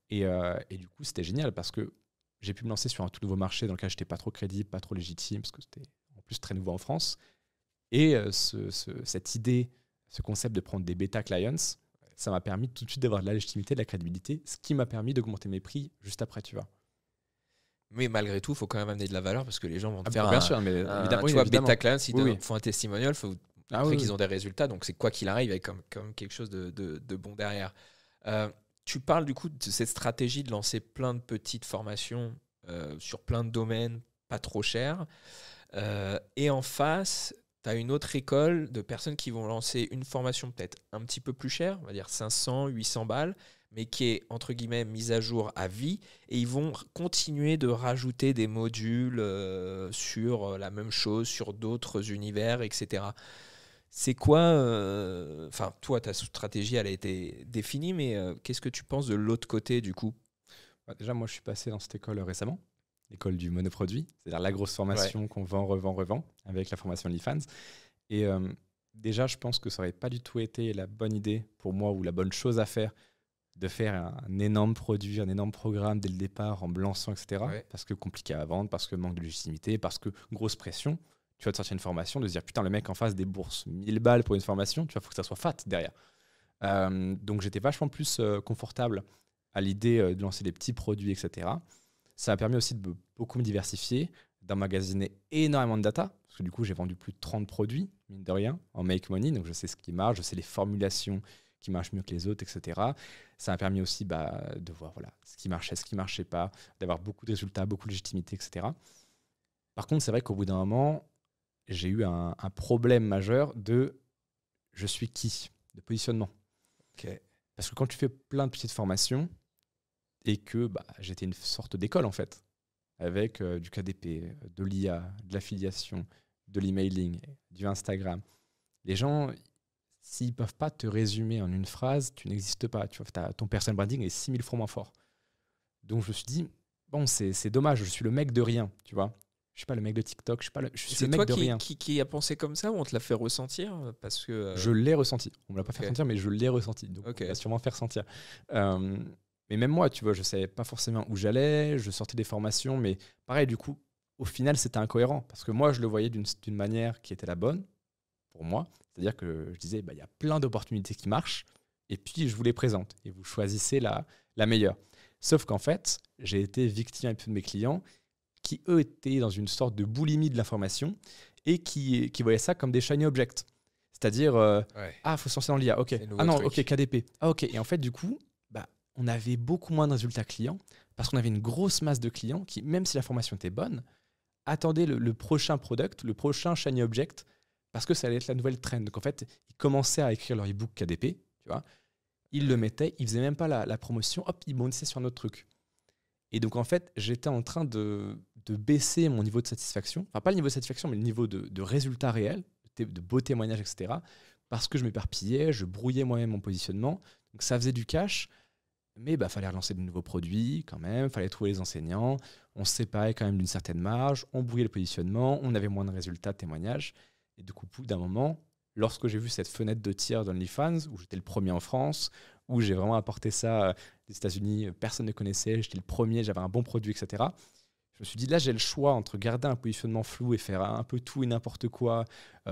Et du coup, c'était génial parce que j'ai pu me lancer sur un tout nouveau marché dans lequel je n'étais pas trop crédible, pas trop légitime, parce que c'était en plus très nouveau en France. Et cette idée, ce concept de prendre des bêta clients, ça m'a permis tout de suite d'avoir de la légitimité, de la crédibilité, ce qui m'a permis d'augmenter mes prix juste après, tu vois. Mais malgré tout, il faut quand même amener de la valeur parce que les gens vont te faire bien sûr, mais tu vois, bêta client, si oui. font un testimonial, il faut montrer qu'ils ont des résultats. Donc c'est quoi qu'il arrive, avec comme quelque chose de bon derrière. Tu parles du coup de cette stratégie de lancer plein de petites formations sur plein de domaines, pas trop chers. Et en face, tu as une autre école de personnes qui vont lancer une formation peut-être un petit peu plus chère, on va dire 500, 800 balles, mais qui est entre guillemets mise à jour à vie. Et ils vont continuer de rajouter des modules sur la même chose, sur d'autres univers, etc. C'est quoi toi, ta stratégie, elle a été définie, mais qu'est-ce que tu penses de l'autre côté, du coup? Déjà, moi, je suis passé dans cette école récemment, l'école du monoproduit, c'est-à-dire la grosse formation qu'on vend, revend, avec la formation OnlyFans. Et déjà, je pense que ça n'aurait pas du tout été la bonne idée pour moi ou la bonne chose à faire de faire un énorme produit, un énorme programme dès le départ en me lançant, etc. Ouais. Parce que compliqué à vendre, parce que manque de légitimité, parce que grosse pression. Tu vas te sortir une formation, de se dire putain, le mec en face débourse 1000 balles pour une formation, tu vois, faut que ça soit fat derrière. Donc j'étais vachement plus confortable à l'idée de lancer des petits produits, etc. Ça m'a permis aussi de beaucoup me diversifier, d'emmagasiner énormément de data, parce que du coup j'ai vendu plus de 30 produits, mine de rien, en make money, donc je sais ce qui marche, je sais les formulations qui marchent mieux que les autres, etc. Ça m'a permis aussi de voir ce qui marchait, ce qui ne marchait pas, d'avoir beaucoup de résultats, beaucoup de légitimité, etc. Par contre, c'est vrai qu'au bout d'un moment, j'ai eu un problème majeur de je suis qui, de positionnement. Okay. Parce que quand tu fais plein de petites formations et que j'étais une sorte d'école en fait, avec du KDP, de l'IA, de l'affiliation, de l'emailing, du Instagram, les gens, s'ils ne peuvent pas te résumer en une phrase, tu n'existes pas. Tu vois, ton personal branding est 6000 fois moins fort. Donc je me suis dit, bon, c'est dommage, je suis le mec de rien, tu vois. Je suis pas le mec de TikTok, je suis le mec de rien. C'est toi qui a pensé comme ça ou on te l'a fait ressentir? Parce que je l'ai ressenti. On me l'a pas fait ressentir, mais je l'ai ressenti. Donc on va sûrement faire sentir. Mais même moi, tu vois, je savais pas forcément où j'allais. Je sortais des formations, mais pareil, du coup, au final, c'était incohérent parce que moi, je le voyais d'une manière qui était la bonne pour moi. C'est-à-dire que je disais, il y a plein d'opportunités qui marchent, et puis je vous les présente et vous choisissez la meilleure. Sauf qu'en fait, j'ai été victime un peu de mes clients qui, eux, étaient dans une sorte de boulimie de l'information et qui voyaient ça comme des shiny objects. C'est-à-dire, faut se lancer dans l'IA, ok. Ah non, ok, KDP. Ah ok. Et en fait, du coup, on avait beaucoup moins de résultats clients parce qu'on avait une grosse masse de clients qui, même si la formation était bonne, attendaient le prochain product, le prochain shiny object, parce que ça allait être la nouvelle trend. Donc en fait, ils commençaient à écrire leur e-book KDP, tu vois. Ils le mettaient, ils faisaient même pas la promotion, hop, ils bondissaient sur un autre truc. Et donc en fait, j'étais en train de baisser mon niveau de satisfaction, enfin pas le niveau de satisfaction, mais le niveau de résultat réel, de beaux témoignages, etc. Parce que je m'éparpillais, je brouillais moi-même mon positionnement. Donc ça faisait du cash, mais bah, fallait relancer de nouveaux produits quand même, fallait trouver les enseignants, on se séparait quand même d'une certaine marge, on brouillait le positionnement, on avait moins de résultats de témoignages. Et du coup, au bout d'un moment, lorsque j'ai vu cette fenêtre de tir d'OnlyFans, où j'étais le premier en France, où j'ai vraiment apporté ça des États-Unis, personne ne connaissait, j'étais le premier, j'avais un bon produit, etc. Je me suis dit, là, j'ai le choix entre garder un positionnement flou et faire un peu tout et n'importe quoi,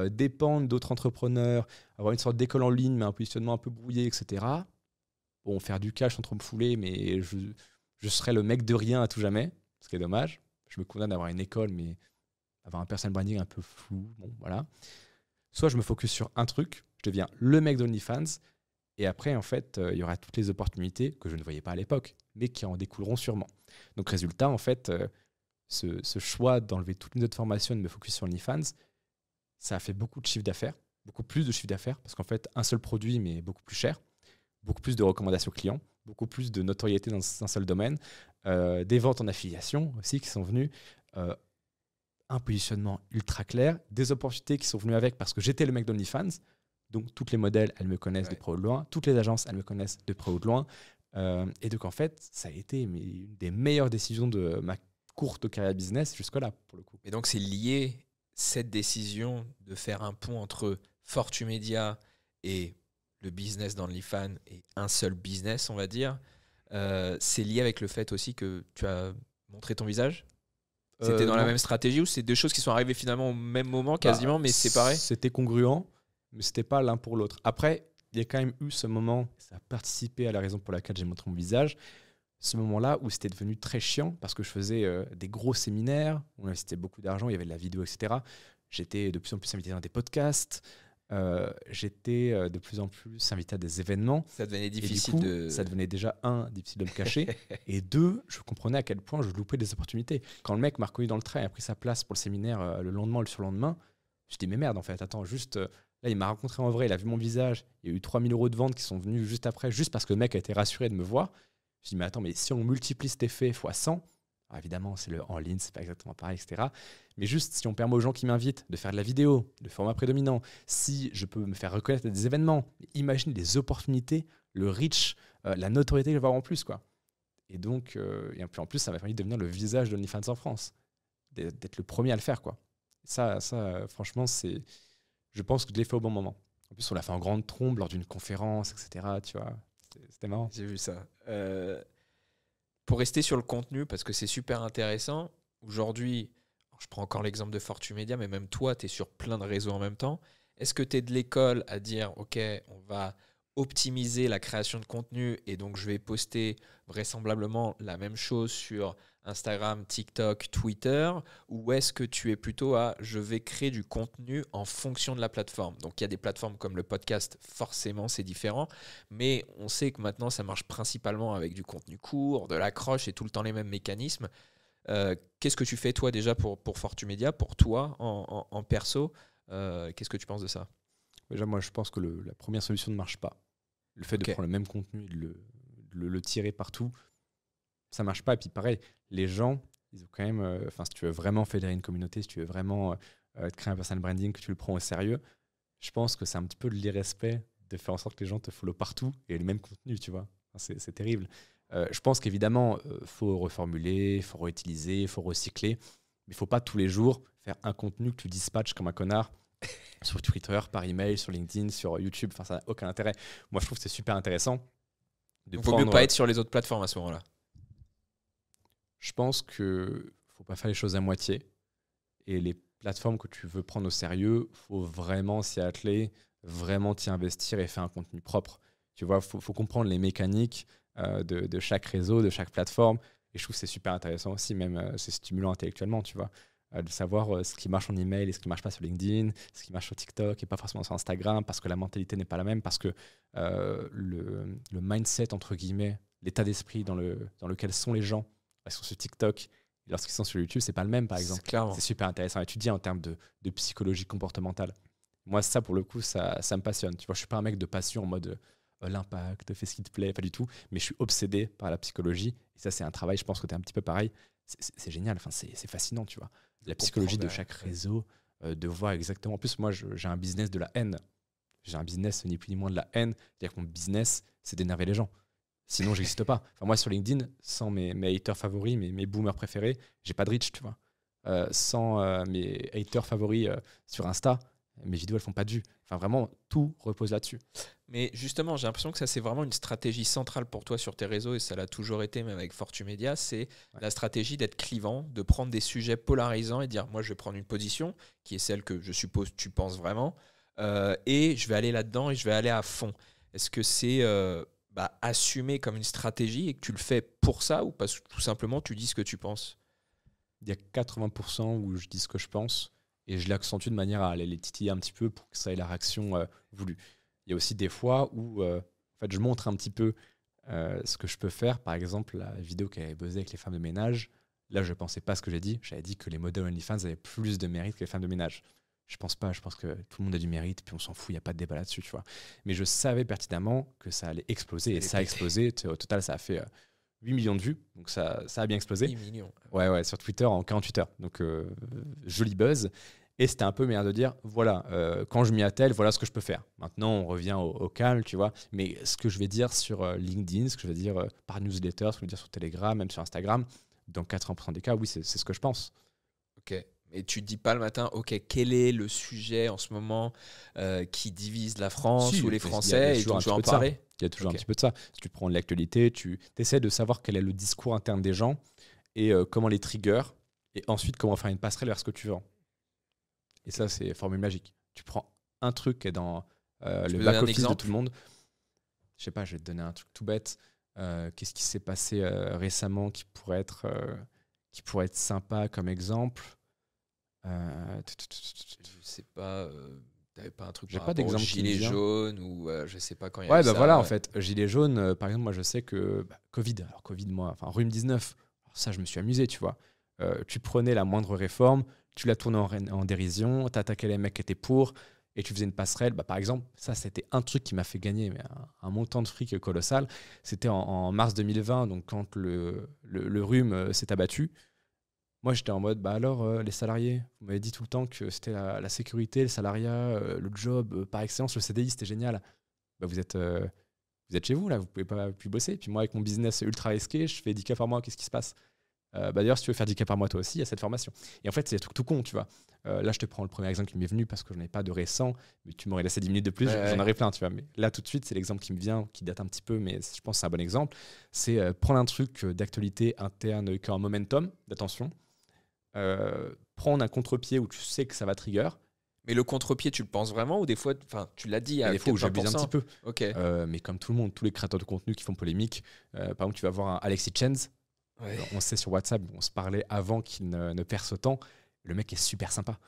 dépendre d'autres entrepreneurs, avoir une sorte d'école en ligne, mais un positionnement un peu brouillé, etc. Bon, faire du cash sans trop me fouler, mais je serais le mec de rien à tout jamais, ce qui est dommage. Je me condamne d'avoir une école, mais avoir un personal branding un peu flou, bon, voilà. Soit je me focus sur un truc, je deviens le mec d'OnlyFans, et après, en fait, il y aura toutes les opportunités que je ne voyais pas à l'époque, mais qui en découleront sûrement. Donc, résultat, en fait, ce choix d'enlever toutes mes autres formations et de me focus sur OnlyFans, ça a fait beaucoup de chiffre d'affaires, beaucoup plus de chiffre d'affaires, parce qu'en fait, un seul produit, mais beaucoup plus cher, beaucoup plus de recommandations clients, beaucoup plus de notoriété dans un seul domaine, des ventes en affiliation aussi qui sont venues, un positionnement ultra clair, des opportunités qui sont venues avec parce que j'étais le mec d'OnlyFans. Donc, toutes les modèles, elles me connaissent de près ou de loin. Toutes les agences, elles me connaissent de près ou de loin. Et donc, en fait, ça a été une des meilleures décisions de ma courte carrière business jusque-là, pour le coup. Et donc, c'est lié, cette décision de faire un pont entre Fortumedia et le business d'OnlyFans et un seul business, on va dire. C'est lié avec le fait aussi que tu as montré ton visage. C'était dans la même stratégie ou c'est deux choses qui sont arrivées finalement au même moment, quasiment, mais séparées? C'était congruent, mais c'était pas l'un pour l'autre. Après, il y a quand même eu ce moment, ça a participé à la raison pour laquelle j'ai montré mon visage, ce moment-là où c'était devenu très chiant parce que je faisais des gros séminaires, on investait beaucoup d'argent, il y avait de la vidéo, etc. J'étais de plus en plus invité dans des podcasts, j'étais de plus en plus invité à des événements. Ça devenait difficile Ça devenait déjà, difficile de me cacher, et deux, je comprenais à quel point je loupais des opportunités. Quand le mec m'a reconnu dans le train et a pris sa place pour le séminaire le lendemain ou le surlendemain, je dis mais merde en fait, attends, juste là il m'a rencontré en vrai, il a vu mon visage, il y a eu 3 000 € de vente qui sont venus juste après, juste parce que le mec a été rassuré de me voir. Je dis mais attends, mais si on multiplie cet effet fois 100, alors évidemment c'est le en ligne, c'est pas exactement pareil, etc. Mais juste si on permet aux gens qui m'invitent de faire de la vidéo, de format prédominant, si je peux me faire reconnaître à des événements, imagine les opportunités, le reach, la notoriété que je vais avoir en plus, quoi. Et donc, et puis en plus, ça m'a permis de devenir le visage de OnlyFans en France, d'être le premier à le faire, quoi. Ça franchement, je pense que je l'ai fait au bon moment. En plus, on l'a fait en grande trombe lors d'une conférence, etc. Tu vois, c'était marrant. J'ai vu ça. Pour rester sur le contenu, parce que c'est super intéressant, aujourd'hui, je prends encore l'exemple de Fortumedia, mais même toi, tu es sur plein de réseaux en même temps. Est-ce que tu es de l'école à dire, OK, on va optimiser la création de contenu et donc je vais poster vraisemblablement la même chose sur Instagram, TikTok, Twitter, ou est-ce que tu es plutôt à je vais créer du contenu en fonction de la plateforme? Donc il y a des plateformes comme le podcast, forcément c'est différent, mais on sait que maintenant ça marche principalement avec du contenu court, de l'accroche et tout le temps les mêmes mécanismes. Qu'est-ce que tu fais toi déjà pour Fortumedia, pour toi en perso? Qu'est-ce que tu penses de ça? Déjà, moi je pense que la première solution ne marche pas. Le fait de prendre le même contenu et de le tirer partout, ça marche pas. Et puis pareil, les gens, ils ont quand même, si tu veux vraiment fédérer une communauté, si tu veux vraiment créer un personal branding, que tu le prends au sérieux, je pense que c'est un petit peu de l'irrespect de faire en sorte que les gens te follow partout et le même contenu, tu vois. Enfin, c'est terrible. Je pense qu'évidemment, faut reformuler, faut réutiliser, faut recycler, mais il faut pas tous les jours faire un contenu que tu dispatches comme un connard sur Twitter, par email, sur LinkedIn, sur YouTube. Enfin, ça n'a aucun intérêt. Moi, je trouve que c'est super intéressant. Il ne vaut mieux pas être sur les autres plateformes à ce moment-là. Je pense qu'il ne faut pas faire les choses à moitié. Et les plateformes que tu veux prendre au sérieux, il faut vraiment s'y atteler, vraiment t'y investir et faire un contenu propre. Tu vois, faut comprendre les mécaniques de chaque réseau, de chaque plateforme. Et je trouve que c'est super intéressant aussi, même c'est stimulant intellectuellement, tu vois, de savoir ce qui marche en email et ce qui ne marche pas sur LinkedIn, ce qui marche sur TikTok et pas forcément sur Instagram, parce que la mentalité n'est pas la même, parce que le mindset, entre guillemets, l'état d'esprit dans lequel sont les gens sur ce TikTok et lorsqu'ils sont sur YouTube, c'est pas le même, par exemple. Clairement. C'est super intéressant à étudier en termes de psychologie comportementale. Moi, ça, pour le coup, ça me passionne. Tu vois, je suis pas un mec de passion en mode l'impact, fais ce qui te plaît, pas du tout. Mais je suis obsédé par la psychologie. Et ça, c'est un travail, je pense que tu es un petit peu pareil. C'est génial, enfin, c'est fascinant, tu vois. La psychologie de chaque réseau, de voir exactement. En plus, moi, j'ai un business de la haine. J'ai un business ni plus ni moins de la haine. C'est-à-dire que mon business, c'est d'énerver les gens. Sinon, j'existe pas. Enfin, moi, sur LinkedIn, sans mes haters favoris, mes boomers préférés, j'ai pas de reach, tu vois. Sans mes haters favoris sur Insta, mes vidéos, elles font pas de vues. Enfin, vraiment, tout repose là-dessus. Mais justement, j'ai l'impression que ça, c'est vraiment une stratégie centrale pour toi sur tes réseaux, et ça l'a toujours été, même avec Fortumedia, c'est la stratégie d'être clivant, de prendre des sujets polarisants et dire, moi, je vais prendre une position, qui est celle que je suppose tu penses vraiment, et je vais aller là-dedans et je vais aller à fond. Est-ce que c'est assumé comme une stratégie et que tu le fais pour ça, ou parce que tout simplement, tu dis ce que tu penses? Il y a 80% où je dis ce que je pense, et je l'accentue de manière à aller les titiller un petit peu pour que ça ait la réaction voulue. Il y a aussi des fois où en fait, je montre un petit peu ce que je peux faire. Par exemple, la vidéo qui avait buzzé avec les femmes de ménage, là, je ne pensais pas ce que j'ai dit. J'avais dit que les modèles OnlyFans avaient plus de mérite que les femmes de ménage. Je pense pas. Je pense que tout le monde a du mérite, puis on s'en fout, il n'y a pas de débat là-dessus, tu vois. Mais je savais pertinemment que ça allait exploser, et ça a explosé. Au total, ça a fait 8 millions de vues, donc ça a bien explosé. 8 millions. Ouais, sur Twitter en 48 heures. Donc, joli buzz. Et c'était un peu meilleur de dire, voilà, quand je m'y attelle, voilà ce que je peux faire. Maintenant, on revient au calme, tu vois. Mais ce que je vais dire sur LinkedIn, ce que je vais dire par newsletter, ce que je vais dire sur Telegram, même sur Instagram, dans 80% des cas, oui, c'est ce que je pense. Ok. Et tu ne dis pas le matin, ok, quel est le sujet en ce moment qui divise la France ou les Français, et donc je vais en parler? Il y a toujours un petit peu de ça. Si tu prends l'actualité, tu essaies de savoir quel est le discours interne des gens et comment les trigger, et ensuite comment faire une passerelle vers ce que tu vends. Et ça, c'est formule magique. Tu prends un truc qui est dans le back-office de tout le monde. Je sais pas, je vais te donner un truc tout bête. Qu'est-ce qui s'est passé récemment qui pourrait être sympa comme exemple? Je sais pas, t'avais pas un truc J'ai par pas d'exemple gilet jaune ou je sais pas quand il y a ouais, eu ça. voilà, en fait, gilet jaune, par exemple, moi, je sais que Covid, moi, enfin, rhume 19, alors ça, je me suis amusé, tu vois. Tu prenais la moindre réforme, tu la tournais en dérision, t'attaquais les mecs qui étaient pour, et tu faisais une passerelle. Par exemple, ça, c'était un truc qui m'a fait gagner mais un montant de fric colossal. C'était en mars 2020, donc quand le rhume s'est abattu. Moi, j'étais en mode, alors, les salariés, vous m'avez dit tout le temps que c'était la sécurité, le salariat, le job, par excellence, le CDI, c'était génial. Vous êtes chez vous, là, vous pouvez pas plus bosser. Puis moi, avec mon business ultra risqué, je fais 10 cas par mois, qu'est-ce qui se passe? D'ailleurs, si tu veux faire 10 cas par mois toi aussi, il y a cette formation. Et en fait, c'est des trucs tout con, tu vois. Là, je te prends le premier exemple qui m'est venu parce que je n'en ai pas de récent, mais tu m'aurais laissé 10 minutes de plus, j'en aurais plein, tu vois. Mais là, tout de suite, c'est l'exemple qui me vient, qui date un petit peu, mais je pense que c'est un bon exemple. C'est prendre un truc d'actualité interne qui a un momentum d'attention, prendre un contre-pied où tu sais que ça va trigger. Mais le contre-pied, tu le penses vraiment, ou des fois, tu l'as dit, il y a des fois où j'abuse un petit peu. Okay. Mais comme tout le monde, tous les créateurs de contenu qui font polémique, par exemple, tu vas voir un Alexis Chenz. Ouais. On sait sur WhatsApp, on se parlait avant qu'il ne perce autant. Le mec est super sympa.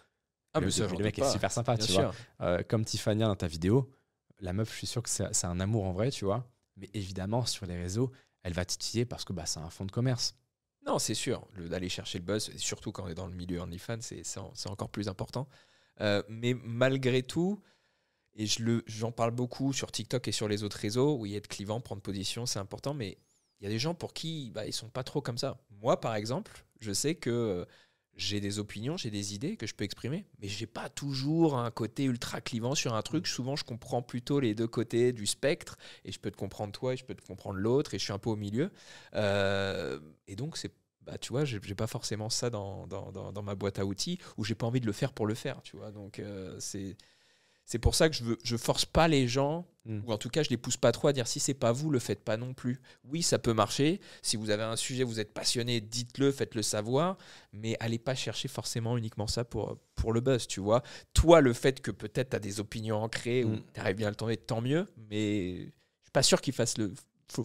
Le mec est super sympa, tu vois. Comme Tiffania dans ta vidéo, la meuf, je suis sûr que c'est un amour en vrai, tu vois. Mais évidemment, sur les réseaux, elle va titiller parce que c'est un fonds de commerce. Non, c'est sûr. D'aller chercher le buzz, surtout quand on est dans le milieu OnlyFans, c'est encore plus important. Mais malgré tout, et j'en parle beaucoup sur TikTok et sur les autres réseaux, où il y a de clivant, prendre position, c'est important, mais il y a des gens pour qui ils sont pas trop comme ça. Moi, par exemple, je sais que j'ai des opinions, j'ai des idées que je peux exprimer, mais j'ai pas toujours un côté ultra clivant sur un truc. Souvent, je comprends plutôt les deux côtés du spectre, et je peux te comprendre toi, et je peux te comprendre l'autre, et je suis un peu au milieu. Et donc, tu vois, j'ai pas forcément ça dans ma boîte à outils, ou j'ai pas envie de le faire pour le faire, tu vois. Donc, c'est pour ça que je force pas les gens, ou en tout cas je les pousse pas trop à dire si c'est pas vous, le faites pas non plus. Oui, ça peut marcher. Si vous avez un sujet, vous êtes passionné, dites-le, faites-le savoir, mais allez pas chercher forcément uniquement ça pour le buzz, tu vois. Toi, le fait que peut-être tu as des opinions ancrées ou tu arrives bien à le tourner, tant mieux, mais je suis pas sûr qu'il fasse faut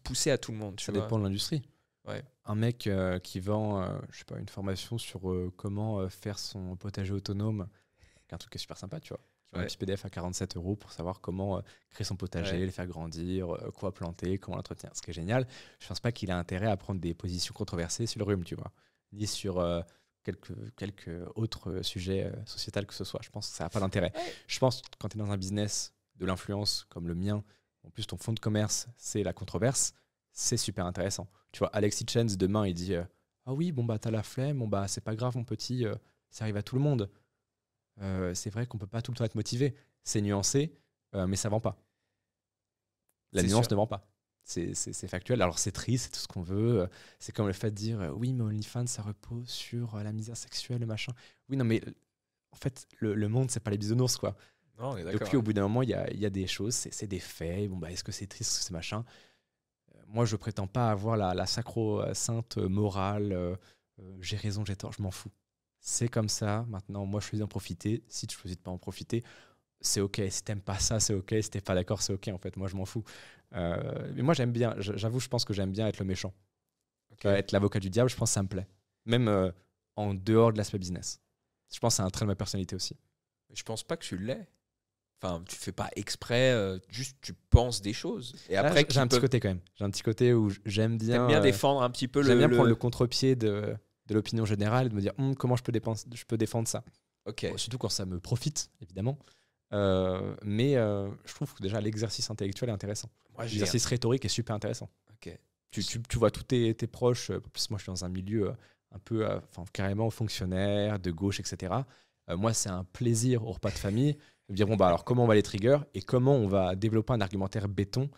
pousser à tout le monde. Ça dépend de l'industrie. Ouais. Un mec qui vend je sais pas, une formation sur comment faire son potager autonome, un truc qui est super sympa, tu vois. Un petit PDF à 47 € pour savoir comment créer son potager, le faire grandir, quoi planter, comment l'entretenir. Ce qui est génial, je pense pas qu'il a intérêt à prendre des positions controversées sur le rhume, tu vois. ni sur quelques autres sujets sociétals que ce soit. Je pense que ça n'a pas d'intérêt. Ouais. Je pense que quand tu es dans un business de l'influence comme le mien, en plus ton fonds de commerce, c'est la controverse, c'est super intéressant. Tu vois, Alexis Chance, demain, il dit ah oui, bon, bah, t'as la flemme, bon, bah, c'est pas grave, mon petit, ça arrive à tout le monde. C'est vrai qu'on peut pas tout le temps être motivé. C'est nuancé, mais ça vend pas. La C'est nuance sûr. ne vend pas. C'est factuel. Alors c'est triste, c'est tout ce qu'on veut. C'est comme le fait de dire oui, mais OnlyFans, ça repose sur la misère sexuelle, le machin. Oui, non, mais en fait, le monde, c'est pas les bisounours, quoi. Non, on est Donc, d'accord. puis, au bout d'un moment, il y a des choses, c'est des faits. Bon, bah, est-ce que c'est triste, est-ce que c'est machin? Moi, je prétends pas avoir la sacro-sainte morale. J'ai raison, j'ai tort, je m'en fous. C'est comme ça. Maintenant, moi, je choisis d'en profiter. Si tu choisis de pas en profiter, c'est OK. Si t'aimes pas ça, c'est OK. Si t'es pas d'accord, c'est OK. En fait, moi, je m'en fous. Mais moi, j'aime bien. J'avoue, je pense que j'aime bien être le méchant. Ok. Être l'avocat du diable, je pense que ça me plaît. Même en dehors de l'aspect business. Je pense que c'est un trait de ma personnalité aussi. Je pense pas que tu l'es. Enfin, tu fais pas exprès, juste tu penses des choses. Et Là, après, j'ai un petit côté quand même. J'ai un petit côté où j'aime t'aimes bien, bien défendre un petit peu j'aime bien prendre le contre-pied de l'opinion générale et de me dire comment je peux défendre ça. Ok. Bon, surtout quand ça me profite, évidemment. Mais je trouve que déjà l'exercice intellectuel est intéressant. Moi, L'exercice rhétorique est super intéressant. Ok. Tu vois tous tes proches. En plus, moi, je suis dans un milieu un peu carrément fonctionnaire, de gauche, etc. Moi, c'est un plaisir au repas de famille de me dire bon, bah, alors comment on va les trigger et comment on va développer un argumentaire béton.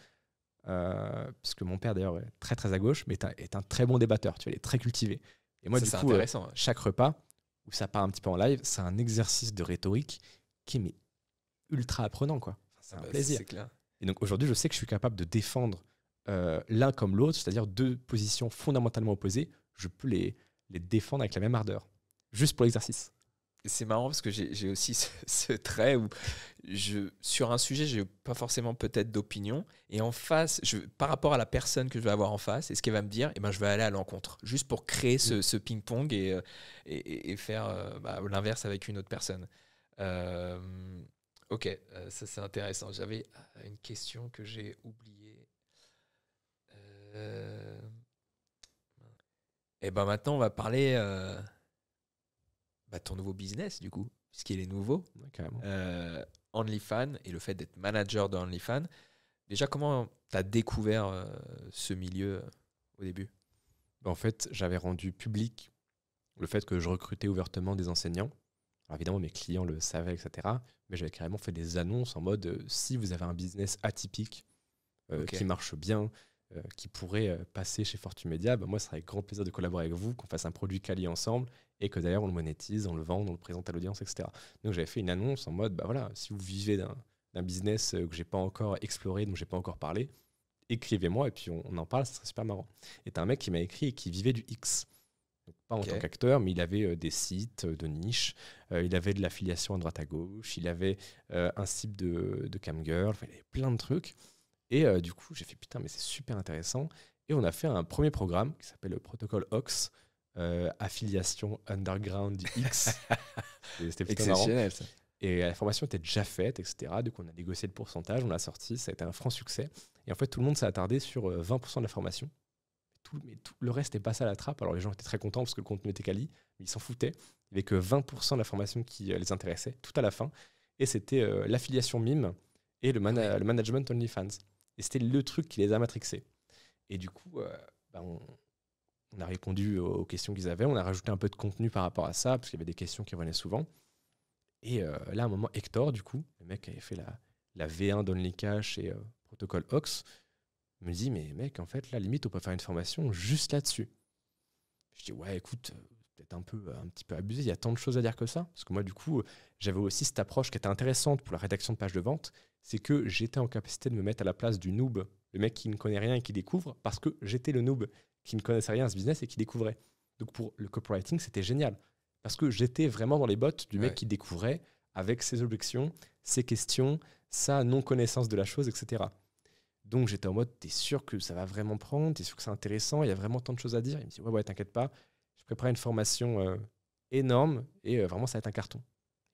Puisque mon père, d'ailleurs, est très très à gauche, mais est un très bon débatteur. Tu vois, il est très cultivé. Et moi, Ça, du c'est coup, intéressant. Ouais. chaque repas où ça part un petit peu en live, c'est un exercice de rhétorique qui est mais, ultra apprenant, quoi. C'est un Bah, plaisir. c'est clair. Et donc aujourd'hui, je sais que je suis capable de défendre l'un comme l'autre, c'est-à-dire deux positions fondamentalement opposées. Je peux les défendre avec la même ardeur, juste pour l'exercice. Et c'est marrant parce que j'ai aussi ce trait où sur un sujet, je n'ai pas forcément peut-être d'opinion. Et en face, par rapport à la personne que je vais avoir en face et ce qu'elle va me dire, eh ben, je vais aller à l'encontre. Juste pour créer ce ping-pong et faire l'inverse avec une autre personne. Ok, ça c'est intéressant. J'avais une question que j'ai oubliée. Et ben maintenant, on va parler ton nouveau business, du coup, puisqu'il est nouveau. Ouais, carrément. OnlyFans et le fait d'être manager de OnlyFans. Déjà, comment tu as découvert ce milieu au début? En fait, j'avais rendu public le fait que je recrutais ouvertement des enseignants. Alors évidemment, mes clients le savaient, etc. Mais j'avais carrément fait des annonces en mode si vous avez un business atypique qui marche bien, qui pourrait passer chez Fortune Media, bah, moi, ça serait avec grand plaisir de collaborer avec vous, qu'on fasse un produit quali ensemble et que d'ailleurs, on le monétise, on le vend, on le présente à l'audience, etc. Donc, j'avais fait une annonce en mode, bah voilà, si vous vivez d'un business que j'ai pas encore exploré, dont j'ai pas encore parlé, écrivez-moi et puis on en parle, ça serait super marrant. Et t'as un mec qui m'a écrit et qui vivait du X. Donc, pas en tant qu'acteur, mais il avait des sites de niche, il avait de l'affiliation à droite à gauche, il avait un site de camgirl, il avait plein de trucs. Et du coup, j'ai fait putain, mais c'est super intéressant. Et on a fait un premier programme qui s'appelle le protocole OX, affiliation underground du X. C'était plutôt marrant. Exceptionnel, ça. Et la formation était déjà faite, etc. Donc on a négocié le pourcentage, on l'a sorti, ça a été un franc succès. Et en fait, tout le monde s'est attardé sur 20% de la formation. Mais tout le reste est passé à la trappe. Alors les gens étaient très contents parce que le contenu était quali, mais ils s'en foutaient. Il n'y avait que 20% de la formation qui les intéressait, tout à la fin. Et c'était l'affiliation MIME et le management OnlyFans. Et c'était le truc qui les a matrixés. Et du coup, on a répondu aux questions qu'ils avaient. On a rajouté un peu de contenu par rapport à ça, parce qu'il y avait des questions qui revenaient souvent. Et là, à un moment, Hector, du coup, le mec qui avait fait la V1 d'OnlyCash et Protocole Ox, me dit, mais mec, en fait, là, limite, on peut faire une formation juste là-dessus. Je dis, ouais, écoute, peut-être un petit peu abusé, il y a tant de choses à dire que ça. Parce que moi, du coup, j'avais aussi cette approche qui était intéressante pour la rédaction de pages de vente, c'est que j'étais en capacité de me mettre à la place du noob, le mec qui ne connaît rien et qui découvre, parce que j'étais le noob qui ne connaissait rien à ce business et qui découvrait. Donc pour le copywriting, c'était génial. Parce que j'étais vraiment dans les bottes du mec qui découvrait avec ses objections, ses questions, sa non-connaissance de la chose, etc. Donc j'étais en mode, t'es sûr que ça va vraiment prendre, t'es sûr que c'est intéressant, il y a vraiment tant de choses à dire. Il me dit, ouais, t'inquiète pas, je prépare une formation énorme et vraiment ça va être un carton.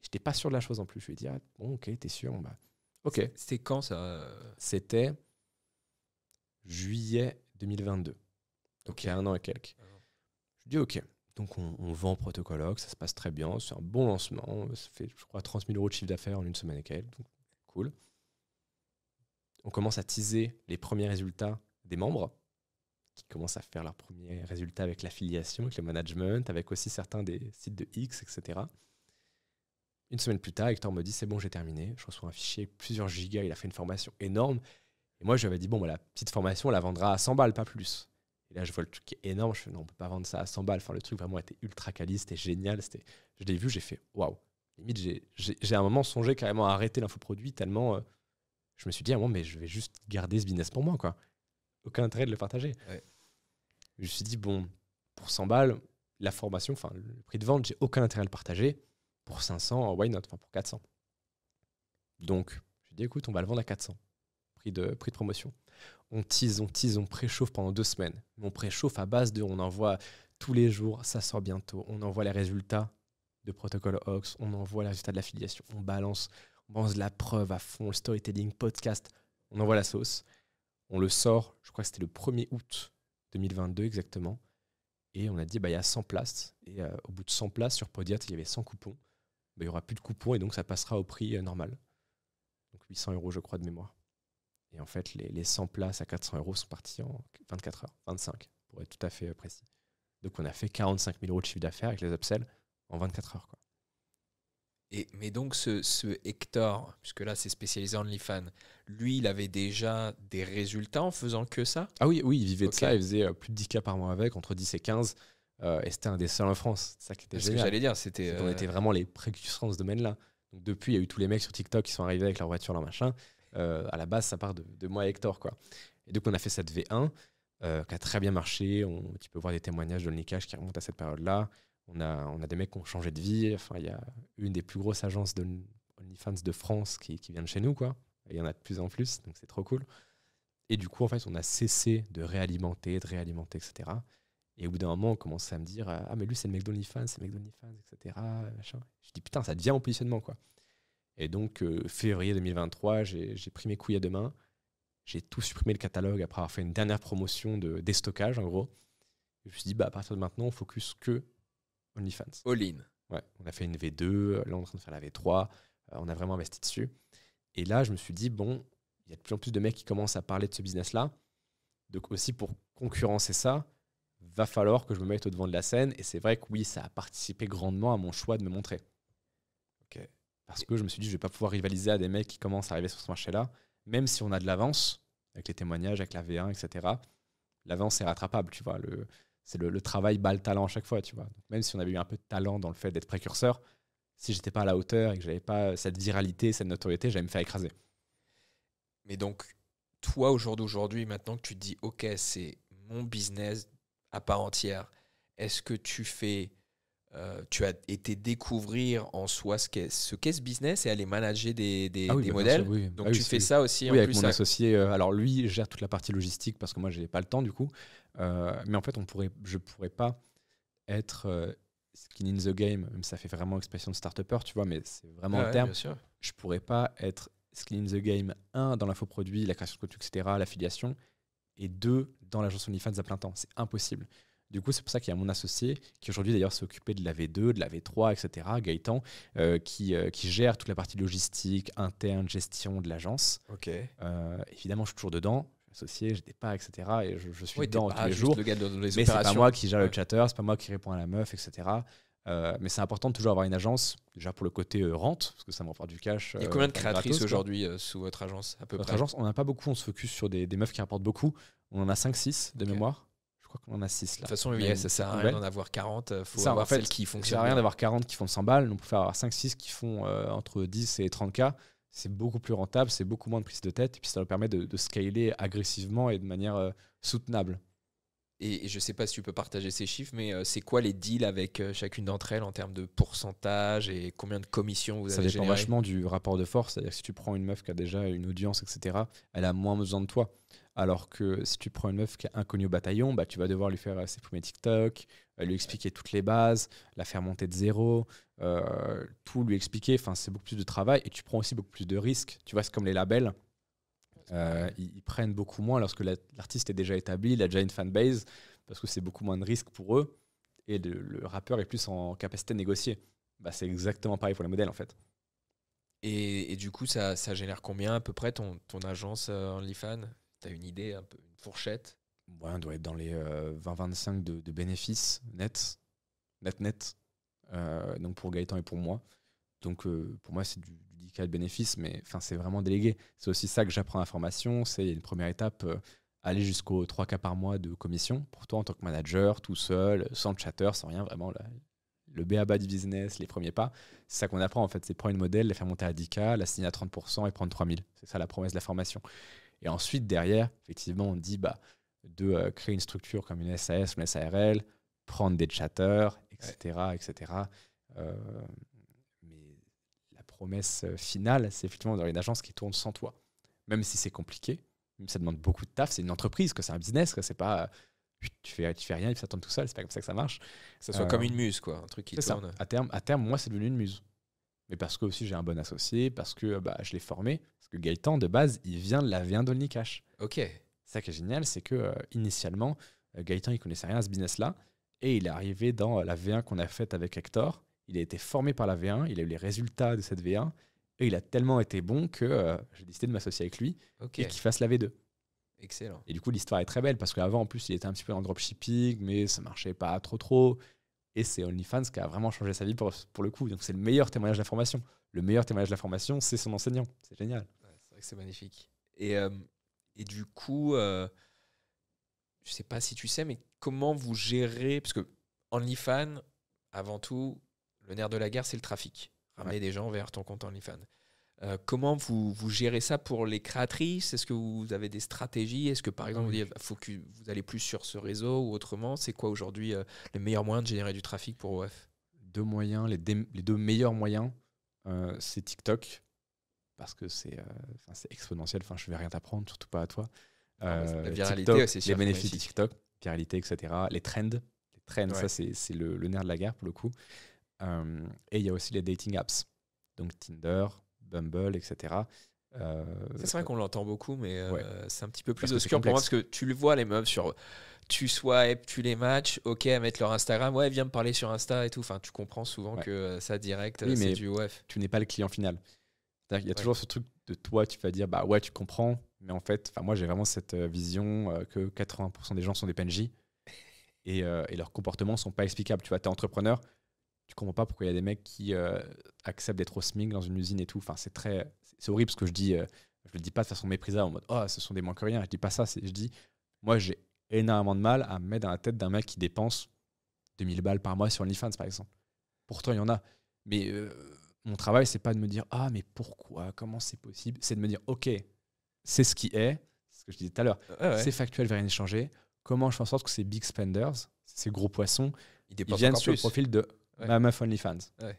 J'étais pas sûr de la chose en plus. Je lui ai dit, ah, bon, ok, t'es sûr, bah, ok. C'était quand ça? C'était juillet 2022. Donc il y a 1 an et quelques. Je dis ok. Donc on vend Protocol Ox, ça se passe très bien, c'est un bon lancement, ça fait je crois 30 000 € de chiffre d'affaires en une semaine et quelques, donc cool. On commence à teaser les premiers résultats des membres, qui commencent à faire leurs premiers résultats avec l'affiliation, avec le management, avec aussi certains des sites de X, etc. Une semaine plus tard, Hector me dit c'est bon, j'ai terminé, je reçois un fichier avec plusieurs gigas, il a fait une formation énorme. Et moi je lui avais dit bon, la petite formation on la vendra à 100 balles, pas plus. Et là, je vois le truc qui est énorme. Je fais non, on peut pas vendre ça à 100 balles. Enfin, le truc vraiment était ultra quali, c'était génial. Je l'ai vu, j'ai fait waouh. Limite, j'ai à un moment songé carrément à arrêter l'infoproduit tellement je me suis dit à un moment, mais je vais juste garder ce business pour moi, quoi. Aucun intérêt de le partager. Ouais. Je me suis dit, bon, pour 100 balles, la formation, enfin, le prix de vente, j'ai aucun intérêt à le partager. Pour 500, why not? Enfin, pour 400. Donc, j'ai dit, écoute, on va le vendre à 400. Prix de promotion. On tease, on préchauffe pendant 2 semaines. On préchauffe à base de, on envoie tous les jours, ça sort bientôt. On envoie les résultats de Protocol Ox, on envoie les résultats de l'affiliation, on balance la preuve à fond, le storytelling, podcast, on envoie la sauce. On le sort, je crois que c'était le 1er août 2022 exactement. Et on a dit, il y a 100 places. Et au bout de 100 places, sur Podiat, il y avait 100 coupons. Il n'y aura plus de coupons et donc ça passera au prix normal. Donc 800 € je crois de mémoire. Et en fait, les 100 places à 400 € sont partis en 24 heures, 25 pour être tout à fait précis. Donc on a fait 45 000 € de chiffre d'affaires avec les upsells en 24 heures, quoi. Mais donc ce Hector, puisque là c'est spécialisé en OnlyFans, lui il avait déjà des résultats en faisant que ça? Ah oui, il vivait de ça, il faisait plus de 10K par mois avec, entre 10 et 15. Et c'était un des seuls en France. C'est ça qui était génial. Ce que j'allais dire, c'était... On était vraiment les précurseurs dans ce domaine-là. Donc depuis, il y a eu tous les mecs sur TikTok qui sont arrivés avec leur voiture, leur machin. À la base, ça part de moi et Hector, quoi. Et donc, on a fait cette V1 qui a très bien marché. Tu peux voir des témoignages d'OnlyCash qui remontent à cette période-là. On a des mecs qui ont changé de vie. Enfin, il y a une des plus grosses agences d'OnlyFans de France qui vient de chez nous, quoi. Et il y en a de plus en plus, donc c'est trop cool. Et du coup, en fait, on a cessé de réalimenter, etc. Et au bout d'un moment, on commençait à me dire ah, mais lui, c'est le mec d'OnlyFans, etc. Machin. Je dis putain, ça devient mon positionnement, quoi. Et donc, février 2023, j'ai pris mes couilles à 2 mains. J'ai tout supprimé le catalogue après avoir fait une dernière promotion de déstockage, en gros. Et je me suis dit, à partir de maintenant, on focus que OnlyFans. All-in. Ouais, on a fait une V2, là, on est en train de faire la V3. On a vraiment investi dessus. Et là, je me suis dit, bon, il y a de plus en plus de mecs qui commencent à parler de ce business-là. Donc, aussi, pour concurrencer ça, va falloir que je me mette au devant de la scène. Et c'est vrai que oui, ça a participé grandement à mon choix de me montrer. Ok. Parce que je me suis dit, je ne vais pas pouvoir rivaliser à des mecs qui commencent à arriver sur ce marché-là, même si on a de l'avance, avec les témoignages, avec la V1, etc. L'avance est rattrapable, tu vois. C'est le travail bat le talent à chaque fois, tu vois. Donc, même si on avait eu un peu de talent dans le fait d'être précurseur, si je n'étais pas à la hauteur et que je n'avais pas cette viralité, cette notoriété, j'allais me faire écraser. Mais donc, toi, au jour d'aujourd'hui, maintenant que tu te dis, ok, c'est mon business à part entière, est-ce que tu as été découvrir en soi ce qu'est ce business et aller manager des modèles. Sûr, oui. Donc tu fais ça aussi oui, en avec plus. mon associé. Alors lui gère toute la partie logistique parce que moi j'ai pas le temps du coup. Mais en fait je pourrais pas être skin in the game. Même ça fait vraiment expression de start-upper, tu vois, mais c'est vraiment un terme. Bien sûr. Je pourrais pas être skin in the game 1 dans l'infoproduit, la création de contenu, etc., l'affiliation, et 2 dans l'agence OnlyFans à plein temps. C'est impossible. Du coup, c'est pour ça qu'il y a mon associé, qui aujourd'hui d'ailleurs s'est occupé de la V2, de la V3, etc., Gaëtan, qui gère toute la partie logistique, interne, gestion de l'agence. Ok. Évidemment, je suis toujours dedans, associé, j'étais pas, etc., et je suis dedans tous les juste jours. Le gars de les mais opérations. C'est pas moi qui gère le chatter, c'est pas moi qui réponds à la meuf, etc. Mais c'est important de toujours avoir une agence, déjà pour le côté rente, parce que ça me rapporte du cash. Il y a combien de gratos, créatrices aujourd'hui sous votre agence à peu Notre près agence, on n'en a pas beaucoup, on se focus sur des meufs qui rapportent beaucoup. On en a 5-6 de mémoire. Je crois qu'on en a 6 là. De toute façon, oui, ça sert à rien d'en avoir 40. Il faut avoir celles qui fonctionnent. Ça sert à rien d'avoir 40 qui font 100 balles. On peut faire avoir 5-6 qui font entre 10 et 30K. C'est beaucoup plus rentable, c'est beaucoup moins de prise de tête. Et puis ça nous permet de scaler agressivement et de manière soutenable. Et je ne sais pas si tu peux partager ces chiffres, mais c'est quoi les deals avec chacune d'entre elles en termes de pourcentage et combien de commissions vous avez généré? Ça dépend vachement du rapport de force. C'est-à-dire que si tu prends une meuf qui a déjà une audience, etc., elle a moins besoin de toi. Alors que si tu prends une meuf qui est inconnue au bataillon, tu vas devoir lui faire ses premiers TikTok, lui expliquer toutes les bases, la faire monter de zéro, tout lui expliquer. Enfin, c'est beaucoup plus de travail et tu prends aussi beaucoup plus de risques. Tu vois, c'est comme les labels. Ils prennent beaucoup moins lorsque l'artiste est déjà établi, il a déjà une fanbase, parce que c'est beaucoup moins de risques pour eux. et le rappeur est plus en capacité de négocier. Bah, c'est exactement pareil pour les modèles en fait. Et du coup, ça génère combien à peu près ton agence OnlyFans? Tu as une idée, un peu, une fourchette? Ouais, on doit être dans les 20-25 de bénéfices net. Donc pour Gaëtan et pour moi. Donc pour moi, c'est du 10K de bénéfices, mais c'est vraiment délégué. C'est aussi ça que j'apprends à la formation. C'est une première étape, aller jusqu'aux 3K par mois de commission pour toi en tant que manager, tout seul, sans chatter, sans rien, vraiment le b.a.-ba du business, les premiers pas. C'est ça qu'on apprend en fait. C'est prendre une modèle, la faire monter à 10K, la signer à 30% et prendre 3000. C'est ça la promesse de la formation. Et ensuite, derrière, effectivement, on dit de créer une structure comme une SAS, une SARL, prendre des chatters, etc. etc. Mais la promesse finale, c'est effectivement d'avoir une agence qui tourne sans toi. Même si c'est compliqué, même si ça demande beaucoup de taf, c'est une entreprise, c'est un business, c'est pas tu fais rien et puis ça tourne tout seul, c'est pas comme ça que ça marche. Ça soit comme une muse, quoi, un truc qui tourne. À terme, moi, c'est devenu une muse. Mais parce que aussi j'ai un bon associé, parce que je l'ai formé, parce que Gaëtan, de base, il vient de la V1 d'OnlyCash. Ok. Ça qui est génial, c'est que initialement, Gaëtan, il connaissait rien à ce business-là, et il est arrivé dans la V1 qu'on a faite avec Hector. Il a été formé par la V1, il a eu les résultats de cette V1, et il a tellement été bon que j'ai décidé de m'associer avec lui et qu'il fasse la V2. Excellent. Et du coup, l'histoire est très belle, parce qu'avant, en plus, il était un petit peu dans le dropshipping, mais ça marchait pas trop. Et c'est OnlyFans qui a vraiment changé sa vie pour le coup. Donc c'est le meilleur témoignage de la formation. Le meilleur témoignage de la formation, c'est son enseignant. C'est génial. Ouais, c'est vrai que c'est magnifique. Et du coup, je sais pas si tu sais, mais comment vous gérez, parce que OnlyFans, avant tout, le nerf de la guerre, c'est le trafic. Ramener des gens vers ton compte OnlyFans. Comment vous gérez ça pour les créatrices? Est-ce que vous avez des stratégies? Est-ce que par exemple, vous dites faut que vous allez plus sur ce réseau ou autrement? C'est quoi aujourd'hui le meilleur moyen de générer du trafic pour OF? Deux moyens, les deux meilleurs moyens, c'est TikTok, parce que c'est exponentiel. Enfin, je vais rien t'apprendre, surtout pas à toi. La viralité, TikTok, c'est les bénéfices de TikTok, viralité, etc. Les trends, ouais. Ça c'est le nerf de la guerre pour le coup. Et il y a aussi les dating apps, donc Tinder, Bumble, etc. C'est vrai qu'on l'entend beaucoup, mais c'est un petit peu plus parce obscur pour moi, parce que tu le vois, les meufs sur tu swipe, tu les matchs, ok, à mettre leur Instagram, ouais, viens me parler sur Insta et tout. Enfin, tu comprends souvent que ça direct, oui, c'est mais du OF. Tu n'es pas le client final. Il y a toujours ce truc de toi, tu vas dire, ouais, tu comprends, mais en fait, moi j'ai vraiment cette vision que 80% des gens sont des PNJ et leurs comportements sont pas explicables. Tu vois, t'es entrepreneur, tu comprends pas pourquoi il y a des mecs qui acceptent d'être au SMIC dans une usine et tout. Enfin, c'est horrible ce que je dis. Je le dis pas de façon méprisable en mode ce sont des moins que rien. Je dis pas ça. Je dis, moi j'ai énormément de mal à me mettre dans la tête d'un mec qui dépense 2000 balles par mois sur OnlyFans par exemple. Pourtant il y en a. Mais mon travail c'est pas de me dire mais pourquoi, comment c'est possible. C'est de me dire ok, c'est ce qui est. C'est ce que je disais tout à l'heure. C'est factuel, rien n'est changé. Comment je fais en sorte que ces big spenders, ces gros poissons, ils viennent sur le profil de ma meuf OnlyFans. Ouais.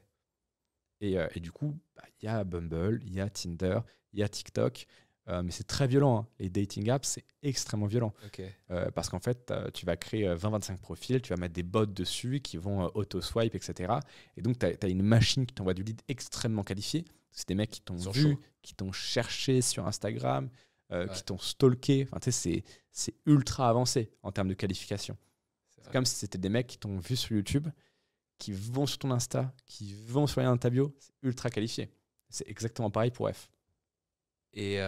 Et du coup, il y a Bumble, il y a Tinder, il y a TikTok. Mais c'est très violent. Hein. Les dating apps, c'est extrêmement violent. Okay. Parce qu'en fait, tu vas créer 20-25 profils, tu vas mettre des bots dessus qui vont auto-swipe, etc. Et donc, tu as une machine qui t'envoie du lead extrêmement qualifié. C'est des mecs qui t'ont vu, qui t'ont cherché sur Instagram, qui t'ont stalké. Enfin, c'est ultra avancé en termes de qualification. C'est comme si c'était des mecs qui t'ont vu sur YouTube, qui vont sur ton Insta, qui vont sur ta bio. C'est ultra qualifié. C'est exactement pareil pour F. Et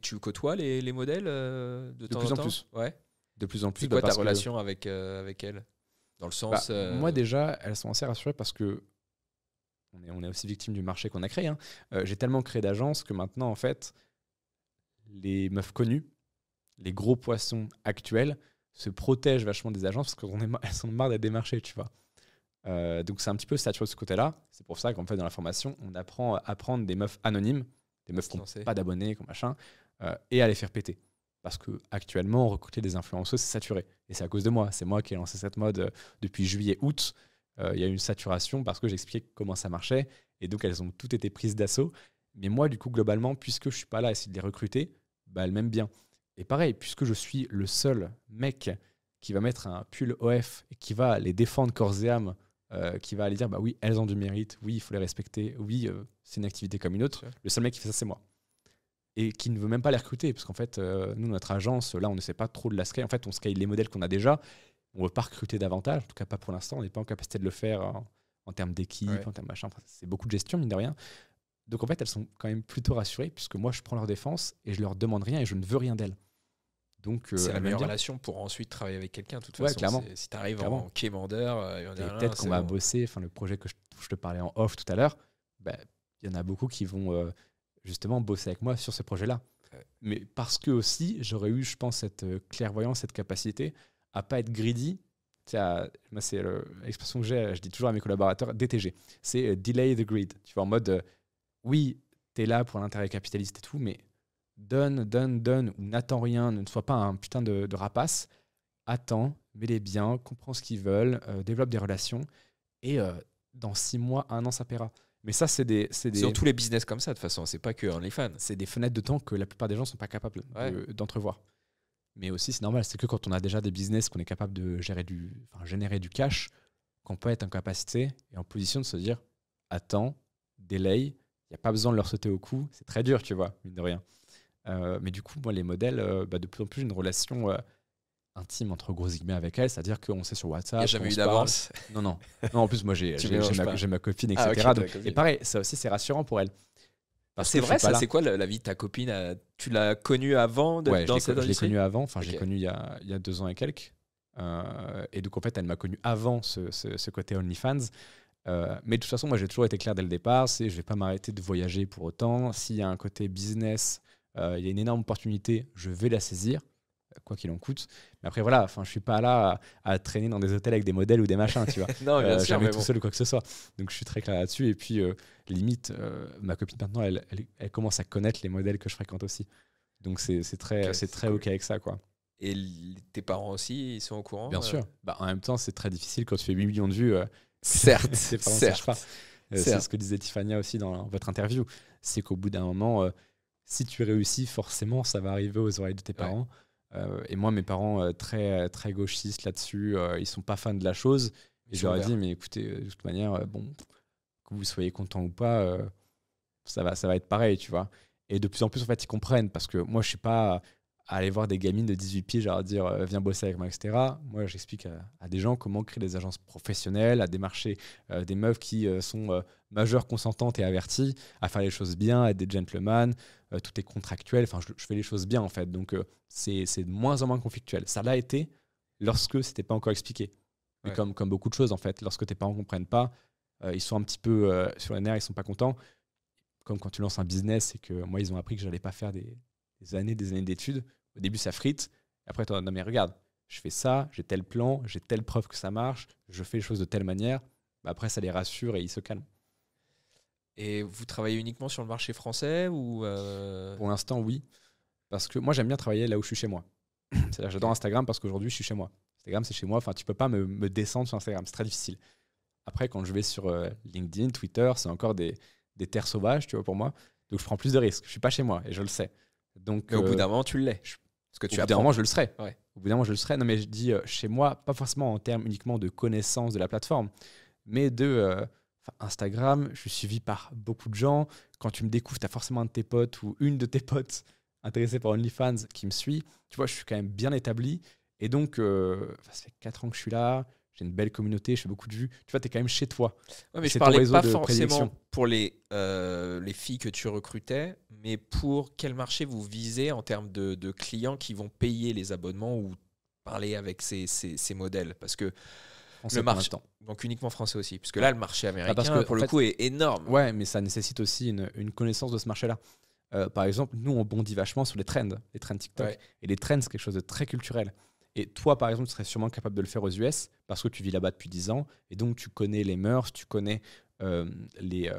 tu côtoies les modèles de temps en temps? De plus en plus. Ouais. De plus en plus. C'est quoi ta relation avec elles? Dans le sens. Moi, déjà, elles sont assez rassurées parce que on est aussi victime du marché qu'on a créé. Hein. J'ai tellement créé d'agences que maintenant, en fait, les meufs connues, les gros poissons actuels, se protègent vachement des agences parce qu'elles sont marre d'être démarchées, tu vois. Donc, c'est un petit peu saturé de ce côté-là. C'est pour ça qu'en fait, dans la formation, on apprend à prendre des meufs anonymes, des meufs qui n'ont pas d'abonnés, machin, et à les faire péter. Parce qu'actuellement, recruter des influenceuses, c'est saturé. Et c'est à cause de moi. C'est moi qui ai lancé cette mode depuis juillet-août. Il y a eu une saturation parce que j'expliquais comment ça marchait. Et donc, elles ont toutes été prises d'assaut. Mais moi, du coup, globalement, puisque je ne suis pas là à essayer de les recruter, elles m'aiment bien. Et pareil, puisque je suis le seul mec qui va mettre un pull OF et qui va les défendre corps et âme, qui va aller dire oui, elles ont du mérite, oui, il faut les respecter, oui, c'est une activité comme une autre. Le seul mec qui fait ça, c'est moi. Et qui ne veut même pas les recruter, parce qu'en fait, nous, notre agence, là, on ne sait pas trop de la scale. En fait, on scale les modèles qu'on a déjà, On veut pas recruter davantage, en tout cas pas pour l'instant. On n'est pas en capacité de le faire en termes d'équipe, en termes machin. Enfin, c'est beaucoup de gestion, mine de rien. Donc en fait, elles sont quand même plutôt rassurées puisque moi, je prends leur défense et je leur demande rien et je ne veux rien d'elles. Donc c'est la elles meilleure m'aiment bien. relation pour ensuite travailler avec quelqu'un. De toute Ouais, façon, clairement. si tu arrives Clairement. en quémandeur, il y en a Et rien, peut-être qu'on c'est va bon. bosser, enfin le projet que je te parlais en off tout à l'heure, bah, il y en a beaucoup qui vont justement bosser avec moi sur ce projet-là. Ouais. Mais parce que aussi, j'aurais eu, je pense, cette clairvoyance, cette capacité à pas être greedy. Moi, c'est l'expression que j'ai, je dis toujours à mes collaborateurs, DTG. C'est delay the greed. Tu vois, en mode, oui, tu es là pour l'intérêt capitaliste et tout, mais donne, ou n'attends rien, ne sois pas un putain de rapace. Attends, mets-les bien, comprends ce qu'ils veulent, développe des relations, et dans 6 mois, 1 an, ça paiera. Mais ça, c'est Sur tous les business comme ça, de toute façon, c'est pas que OnlyFans. c'est des fenêtres de temps que la plupart des gens ne sont pas capables d'entrevoir. Mais aussi, c'est normal, c'est que quand on a déjà des business, qu'on est capable de générer du cash, qu'on peut être en capacité et en position de se dire attends, délai, il n'y a pas besoin de leur sauter au cou, c'est très dur, tu vois, mine de rien. Mais du coup, moi, les modèles, de plus en plus, j'ai une relation intime entre gros guillemets avec elles, c'est-à-dire qu'on sait sur Il WhatsApp. n'y a jamais on eu se parle. d'avance. Non, en plus, moi, j'ai ma copine, etc. Ah, ok, Donc, t'as la et pareil, ça aussi, c'est rassurant pour elle. Parce C'est que je vrai, suis pas ça, là. c'est quoi la vie de ta copine? Tu l'as connue avant Ouais, dans je cette l'ai industrie? connue avant, enfin, je Ok. l'ai connue il y a 2 ans et quelques. Et donc, en fait, elle m'a connu avant ce côté OnlyFans. Mais de toute façon, moi, j'ai toujours été clair dès le départ, je ne vais pas m'arrêter de voyager pour autant. S'il y a un côté business, il y a une énorme opportunité, je vais la saisir, quoi qu'il en coûte. Mais après, voilà, je ne suis pas là à traîner dans des hôtels avec des modèles ou des machins, tu vois. Non, bien sûr, Jamais mais tout bon. seul ou quoi que ce soit. Donc, je suis très clair là-dessus. Et puis, limite, ma copine, maintenant, elle commence à connaître les modèles que je fréquente aussi. Donc, c'est très, Ok, c'est c'est très cool. OK avec ça, quoi. Et tes parents aussi, ils sont au courant? Bien sûr. En même temps, c'est très difficile quand tu fais 8 millions de vues. Certes, Tes parents ne sachent pas. certes. C'est Certes. ce que disait Tiffania aussi dans votre interview. C'est qu'au bout d'un moment, si tu réussis, forcément, ça va arriver aux oreilles de tes parents. Et moi, mes parents, très, très gauchistes là-dessus, ils sont pas fans de la chose. Et Ils je sont leur ai ouverts. dit, mais écoutez, de toute manière, bon, que vous soyez content ou pas, ça va être pareil, tu vois. Et de plus en plus, en fait, ils comprennent parce que moi, je suis pas à aller voir des gamines de 18 piges, à leur dire viens bosser avec moi, etc. Moi, j'explique à des gens comment créer des agences professionnelles, à démarcher des meufs qui sont majeures, consentantes et averties, à faire les choses bien, à être des gentlemen, tout est contractuel. Enfin, je fais les choses bien, en fait. Donc, c'est de moins en moins conflictuel. Ça l'a été lorsque c'était pas encore expliqué. Mais Ouais. comme beaucoup de choses, en fait, lorsque tes parents comprennent pas, ils sont un petit peu sur les nerfs, ils sont pas contents. Comme quand tu lances un business et que moi, ils ont appris que j'allais pas faire des années d'études. Au début, ça frite. Après, toi, non, mais regarde, je fais ça, j'ai tel plan, j'ai telle preuve que ça marche, je fais les choses de telle manière. Après, ça les rassure et ils se calment. Et vous travaillez uniquement sur le marché français ou Pour l'instant, oui. Parce que moi, j'aime bien travailler là où je suis chez moi. C'est-à-dire, j'adore Instagram parce qu'aujourd'hui, je suis chez moi. Instagram, c'est chez moi. Enfin, tu peux pas me descendre sur Instagram. C'est très difficile. Après, quand je vais sur LinkedIn, Twitter, c'est encore des terres sauvages, tu vois, pour moi. Donc, je prends plus de risques. Je suis pas chez moi et je le sais. Donc, Mais au bout d'un moment, tu l'es. Parce que au tu bout d'un apprends. moment, je le serai. Ouais. Au bout d'un moment, je le serai. Non, mais je dis chez moi, pas forcément en termes uniquement de connaissance de la plateforme, mais de Instagram. Je suis suivi par beaucoup de gens. Quand tu me découvres, tu as forcément un de tes potes ou une de tes potes intéressée par OnlyFans qui me suit. Tu vois, je suis quand même bien établi. Et donc, ça fait 4 ans que je suis là. J'ai une belle communauté, je fais beaucoup de vues. Tu vois, tu es quand même chez toi. Ouais, mais je C'est ton parlais réseau pas de forcément prédilection. pour les filles que tu recrutais, mais pour quel marché vous visez en termes de clients qui vont payer les abonnements ou parler avec ces modèles. Parce que Français le pour marché, l'instant. donc uniquement français aussi. Parce que là, le marché américain, parce que, pour en le fait, coup, est énorme. Ouais, mais ça nécessite aussi une connaissance de ce marché-là. Par exemple, nous, on bondit vachement sur les trends TikTok. Ouais. Et les trends, c'est quelque chose de très culturel. Et toi, par exemple, tu serais sûrement capable de le faire aux US parce que tu vis là-bas depuis 10 ans. Et donc, tu connais les mœurs, tu connais les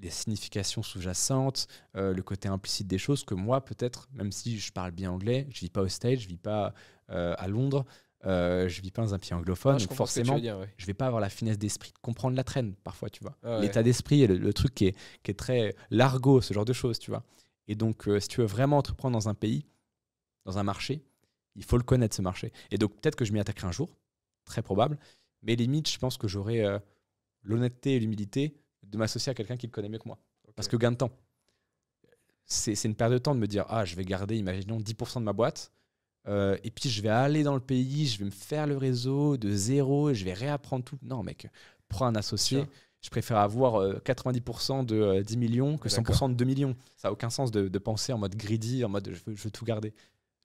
significations sous-jacentes, le côté implicite des choses que moi, peut-être, même si je parle bien anglais, je ne vis pas au States, je ne vis pas à Londres, je ne vis pas dans un pays anglophone. Ah, je donc comprends ce que tu forcément, veux dire, ouais. je vais pas avoir la finesse d'esprit de comprendre la trend parfois, tu vois. Ah ouais. L'état d'esprit et le truc qui est très l'argot, ce genre de choses, tu vois. Et donc, si tu veux vraiment entreprendre dans un pays, dans un marché, il faut le connaître, ce marché. Et donc, peut-être que je m'y attaquerai un jour, très probable, mais limite, je pense que j'aurai l'honnêteté et l'humilité de m'associer à quelqu'un qui le connaît mieux que moi. Ok. Parce que gain de temps. C'est une perte de temps de me dire, je vais garder, imaginons, 10% de ma boîte, Et puis je vais aller dans le pays, je vais me faire le réseau de zéro, et je vais réapprendre tout. Non, mec, prends un associé. Sûr. Je préfère avoir 90% de 10 millions que 100% de 2 millions. Ça n'a aucun sens de penser en mode greedy, en mode je veux tout garder.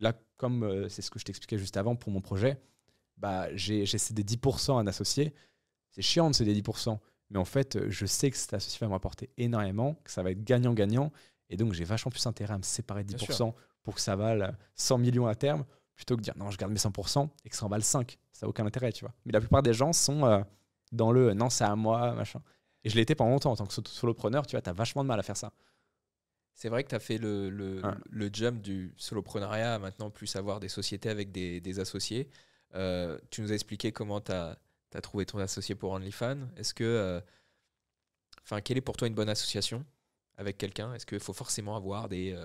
Là, comme c'est ce que je t'expliquais juste avant pour mon projet, bah, j'ai cédé 10% à un associé. C'est chiant de céder 10%. Mais en fait, je sais que cet associé va me rapporter énormément, que ça va être gagnant-gagnant. Et donc, j'ai vachement plus intérêt à me séparer de 10% pour que ça vale 100 millions à terme, plutôt que de dire non, je garde mes 100% et que ça en vale 5. Ça n'a aucun intérêt, tu vois. Mais la plupart des gens sont dans le non, c'est à moi, machin. Et je l'ai été pendant longtemps en tant que solopreneur, tu vois, tu as vachement de mal à faire ça. C'est vrai que tu as fait le jump du solopreneuriat à maintenant plus avoir des sociétés avec des associés. Tu nous as expliqué comment tu as trouvé ton associé pour OnlyFans. Est-ce que, quelle est pour toi une bonne association avec quelqu'un? Est-ce qu'il faut forcément avoir des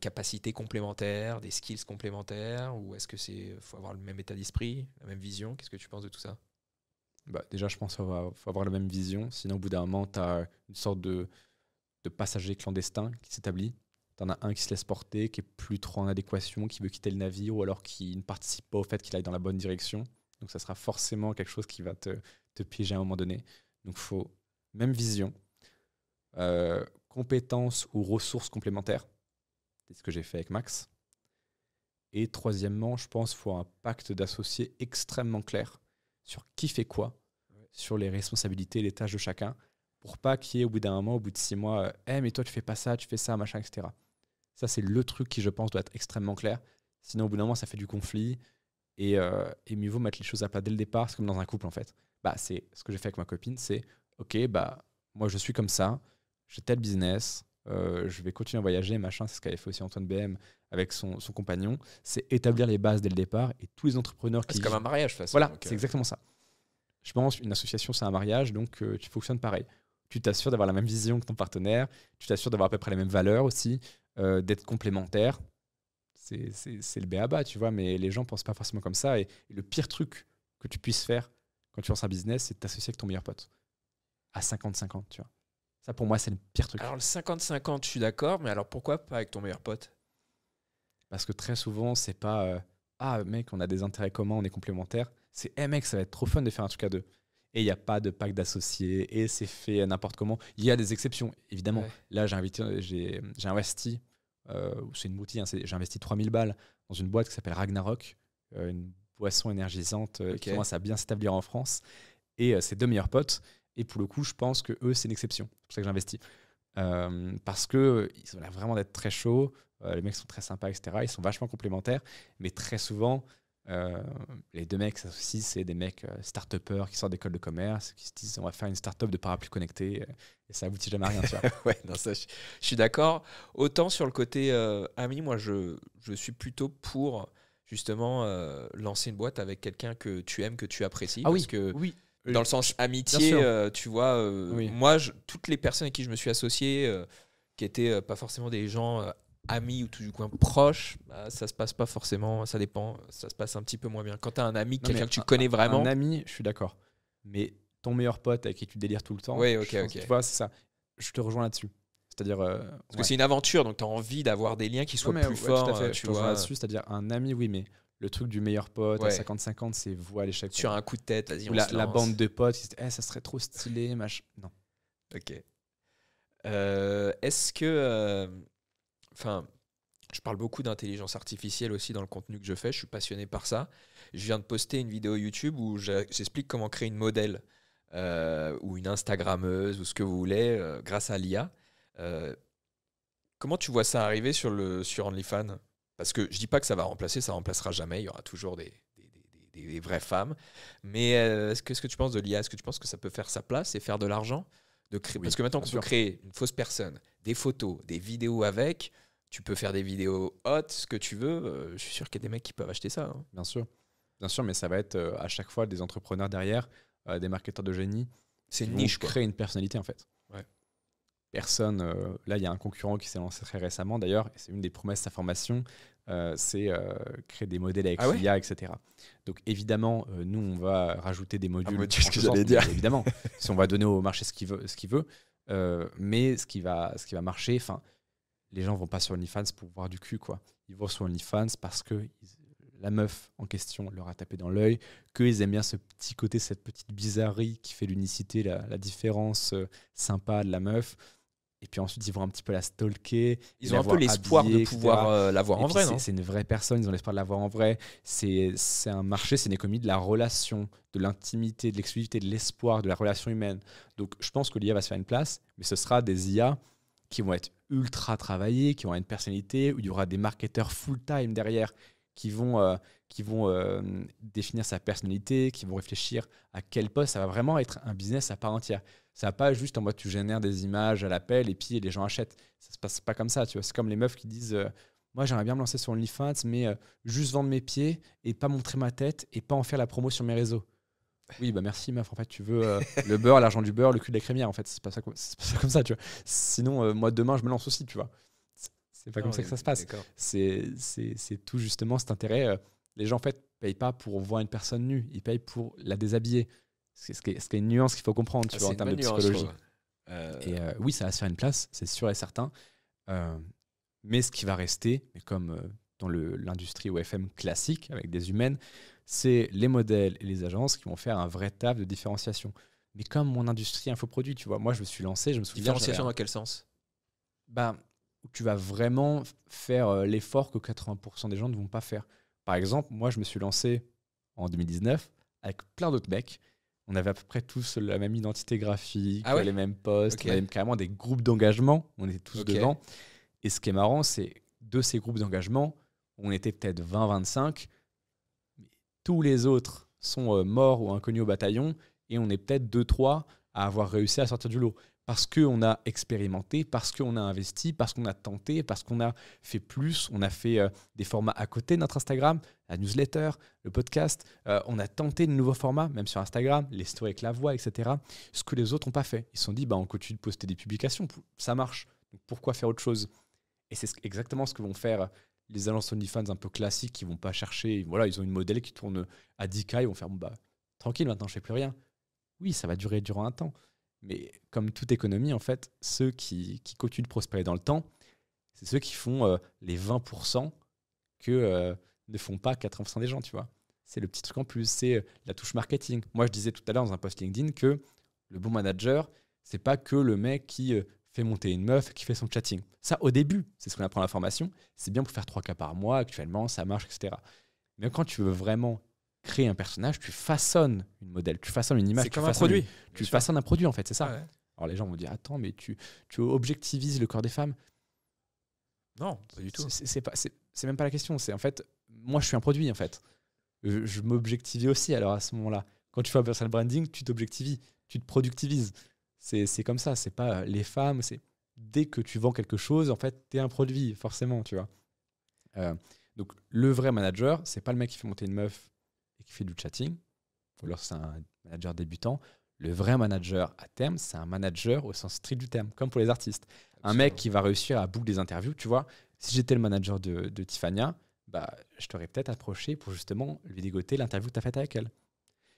capacités complémentaires, des skills complémentaires, ou est-ce que faut avoir le même état d'esprit, la même vision? Qu'est-ce que tu penses de tout ça? Bah, déjà, je pense qu'il faut avoir la même vision. Sinon, au bout d'un moment, tu as une sorte de passager clandestin qui s'établit. Tu en as un qui se laisse porter, qui est plus trop en adéquation, qui veut quitter le navire, ou alors qui ne participe pas au fait qu'il aille dans la bonne direction. Donc, ça sera forcément quelque chose qui va te piéger à un moment donné. Donc, il faut même vision, compétences ou ressources complémentaires. C'est ce que j'ai fait avec Max. Et troisièmement, je pense qu'il faut un pacte d'associés extrêmement clair sur qui fait quoi, sur les responsabilités, les tâches de chacun, pour pas qu'il y ait au bout d'un moment, au bout de 6 mois, mais toi tu fais pas ça, tu fais ça, machin, etc. Ça, c'est le truc qui, je pense, doit être extrêmement clair. Sinon, au bout d'un moment, ça fait du conflit. Et mieux vaut mettre les choses à plat dès le départ. C'est comme dans un couple, en fait. Bah, c'est ce que j'ai fait avec ma copine, c'est ok, bah, moi je suis comme ça, j'ai tel business, je vais continuer à voyager, machin. C'est ce qu'avait fait aussi Antoine BM avec son compagnon. C'est établir les bases dès le départ. Et tous les entrepreneurs qui. C'est comme un mariage, de toute façon. Voilà, c'est exactement ça. Je pense une association, c'est un mariage, donc tu fonctionnes pareil. Tu t'assures d'avoir la même vision que ton partenaire, tu t'assures d'avoir à peu près les mêmes valeurs aussi, d'être complémentaire. C'est le b.a.-ba, tu vois, mais les gens ne pensent pas forcément comme ça. Et le pire truc que tu puisses faire quand tu lances un business, c'est de t'associer avec ton meilleur pote. À 50-50, tu vois. Ça, pour moi, c'est le pire truc. Alors, le 50-50, je suis d'accord, mais alors pourquoi pas avec ton meilleur pote? Parce que très souvent, c'est pas ah, mec, on a des intérêts communs, on est complémentaires. C'est mec, ça va être trop fun de faire un truc à deux. Et il n'y a pas de pacte d'associés, et c'est fait n'importe comment. Il y a des exceptions, évidemment. Ouais. Là, j'ai investi, c'est une boutique, hein, j'ai investi 3000 balles dans une boîte qui s'appelle Ragnarok, une boisson énergisante qui commence à bien s'établir en France. Et c'est 2 meilleurs potes. Et pour le coup, je pense que eux, c'est une exception. C'est pour ça que j'investis. Parce qu'ils ont l'air vraiment d'être très chauds. Les mecs sont très sympas, etc. Ils sont vachement complémentaires. Mais très souvent, les 2 mecs s'associent, c'est des mecs start-upers qui sortent d'école de commerce, qui se disent on va faire une start-up de parapluie connecté. Et ça aboutit jamais à rien. Tu vois. Ouais, non, ça, je suis d'accord. Autant sur le côté ami, moi, je suis plutôt pour justement lancer une boîte avec quelqu'un que tu aimes, que tu apprécies. Ah parce oui, que oui. dans le sens amitié, tu vois, Oui. moi, toutes les personnes avec qui je me suis associé, qui étaient pas forcément des gens amis ou tout du coin proches, bah, ça se passe pas forcément, ça dépend, ça se passe un petit peu moins bien. Quand tu as un ami, quelqu'un que tu connais vraiment. Un ami, je suis d'accord. Mais ton meilleur pote avec qui tu délires tout le temps, ouais, ok. Tu vois, c'est ça. Je te rejoins là-dessus. C'est-à-dire. Parce que c'est une aventure, donc tu as envie d'avoir des liens qui soient plus forts. Tout à fait, tu je te rejoins vois. là-dessus. C'est-à-dire un ami, oui, mais le truc du meilleur pote à 50-50, c'est vous à l'échec. Sur un coup de tête, vas-y, ou on se la lance. bande de potes qui se disent ça serait trop stylé, machin. Non. Ok. Est-ce que. Je parle beaucoup d'intelligence artificielle aussi dans le contenu que je fais. Je suis passionné par ça. Je viens de poster une vidéo YouTube où j'explique comment créer une modèle ou une Instagrammeuse ou ce que vous voulez grâce à l'IA. Comment tu vois ça arriver sur OnlyFans? Parce que je dis pas que ça va remplacer, ça remplacera jamais. Il y aura toujours des vraies femmes. Mais qu'est-ce que tu penses de l'IA? Est-ce que tu penses que ça peut faire sa place et faire de l'argent Parce que maintenant qu'on peut créer une fausse personne, des photos, des vidéos avec, tu peux faire des vidéos hot, ce que tu veux. Je suis sûr qu'il y a des mecs qui peuvent acheter ça. Hein. Bien sûr, mais ça va être à chaque fois des entrepreneurs derrière, des marketeurs de génie. C'est une niche, créer une personnalité en fait. Ouais. Personne. Là, il y a un concurrent qui s'est lancé très récemment d'ailleurs, et c'est une des promesses de sa formation, c'est créer des modèles avec l'IA, etc. Donc évidemment, nous, on va rajouter des modules. Ce que j'allais dire. Évidemment, si on va donner au marché ce qu'il veut, mais ce qui va marcher, les gens vont pas sur OnlyFans pour voir du cul, quoi. Ils vont sur OnlyFans parce que la meuf en question leur a tapé dans l'œil, qu'ils aiment bien ce petit côté, cette petite bizarrerie qui fait l'unicité, la différence sympa de la meuf. Et puis ensuite, ils vont un petit peu la stalker. Ils ont un peu l'espoir de pouvoir la voir en vrai, non ? C'est une vraie personne, ils ont l'espoir de la voir en vrai. C'est un marché, c'est une économie de la relation, de l'intimité, de l'exclusivité, de l'espoir, de la relation humaine. Donc je pense que l'IA va se faire une place, mais ce sera des IA qui vont être ultra travaillés, qui vont avoir une personnalité, où il y aura des marketeurs full-time derrière qui vont définir sa personnalité, qui vont réfléchir à quel poste. Ça va vraiment être un business à part entière. Ça va pas juste en mode tu génères des images à l'appel et puis les gens achètent. Ça se passe pas comme ça. Tu vois. C'est comme les meufs qui disent moi j'aimerais bien me lancer sur OnlyFans, mais juste vendre mes pieds et pas montrer ma tête et pas en faire la promo sur mes réseaux. Oui, bah merci meuf. En fait, tu veux le beurre, l'argent du beurre, le cul de la crémière. En fait, c'est pas ça comme ça, tu vois. Sinon, moi demain je me lance aussi, tu vois. C'est pas comme ça que ça se passe. C'est tout justement cet intérêt. Les gens en fait payent pas pour voir une personne nue, ils payent pour la déshabiller. C'est ce qui est une nuance qu'il faut comprendre, tu vois, en termes de psychologie. Et oui, ça va se faire une place, c'est sûr et certain. Mais ce qui va rester, mais comme dans l'industrie OFM classique avec des humaines, c'est les modèles et les agences qui vont faire un vrai taf de différenciation. Mais comme mon industrie infoproduit, tu vois, moi je me suis lancé, je me souviens. Différenciation dans quel sens ? Où tu vas vraiment faire l'effort que 80% des gens ne vont pas faire. Par exemple, moi je me suis lancé en 2019 avec plein d'autres mecs. On avait à peu près tous la même identité graphique, les mêmes posts, on avait carrément des groupes d'engagement, on était tous dedans. Et ce qui est marrant, c'est de ces groupes d'engagement, on était peut-être 20-25, tous les autres sont morts ou inconnus au bataillon, et on est peut-être 2-3 à avoir réussi à sortir du lot. Parce qu'on a expérimenté, parce qu'on a investi, parce qu'on a tenté, parce qu'on a fait plus, on a fait des formats à côté de notre Instagram, la newsletter, le podcast, on a tenté de nouveaux formats, même sur Instagram, les stories avec la voix, etc. Ce que les autres n'ont pas fait. Ils se sont dit, on continue de poster des publications, ça marche, donc pourquoi faire autre chose ? Et c'est exactement ce que vont faire les agences OnlyFans un peu classiques qui ne vont pas chercher, voilà, ils ont une modèle qui tourne à 10K, ils vont faire, tranquille, maintenant je ne fais plus rien. Oui, ça va durer durant un temps. Mais comme toute économie, en fait, ceux qui continuent de prospérer dans le temps, c'est ceux qui font les 20% que ne font pas 80% des gens, tu vois. C'est le petit truc en plus, c'est la touche marketing. Moi, je disais tout à l'heure dans un post LinkedIn que le bon manager, c'est pas que le mec qui fait monter une meuf, qui fait son chatting. Ça, au début, c'est ce qu'on apprend à la formation. C'est bien pour faire 3 cas par mois, actuellement, ça marche, etc. Mais quand tu veux vraiment créer un personnage, tu façonnes une modèle, tu façonnes une image. C'est comme un produit. Tu façonnes un produit, en fait, c'est ça. Ouais. Alors les gens vont dire, attends, mais tu objectivises le corps des femmes ? Non, pas du tout. C'est même pas la question. C'est en fait, moi, je suis un produit, en fait. Je m'objectivise aussi, alors à ce moment-là. Quand tu fais un personal branding, tu t'objectivises, tu te productivises. C'est comme ça, c'est pas les femmes. Dès que tu vends quelque chose, en fait, tu es un produit, forcément, tu vois. Donc, le vrai manager, c'est pas le mec qui fait monter une meuf et qui fait du chatting, ou alors c'est un manager débutant. Le vrai manager à terme, c'est un manager au sens strict du terme, comme pour les artistes. Absolument. Un mec qui va réussir à boucler des interviews, tu vois. Si j'étais le manager de Tiffania, je t'aurais peut-être approché pour justement lui dégoter l'interview que tu as faite avec elle.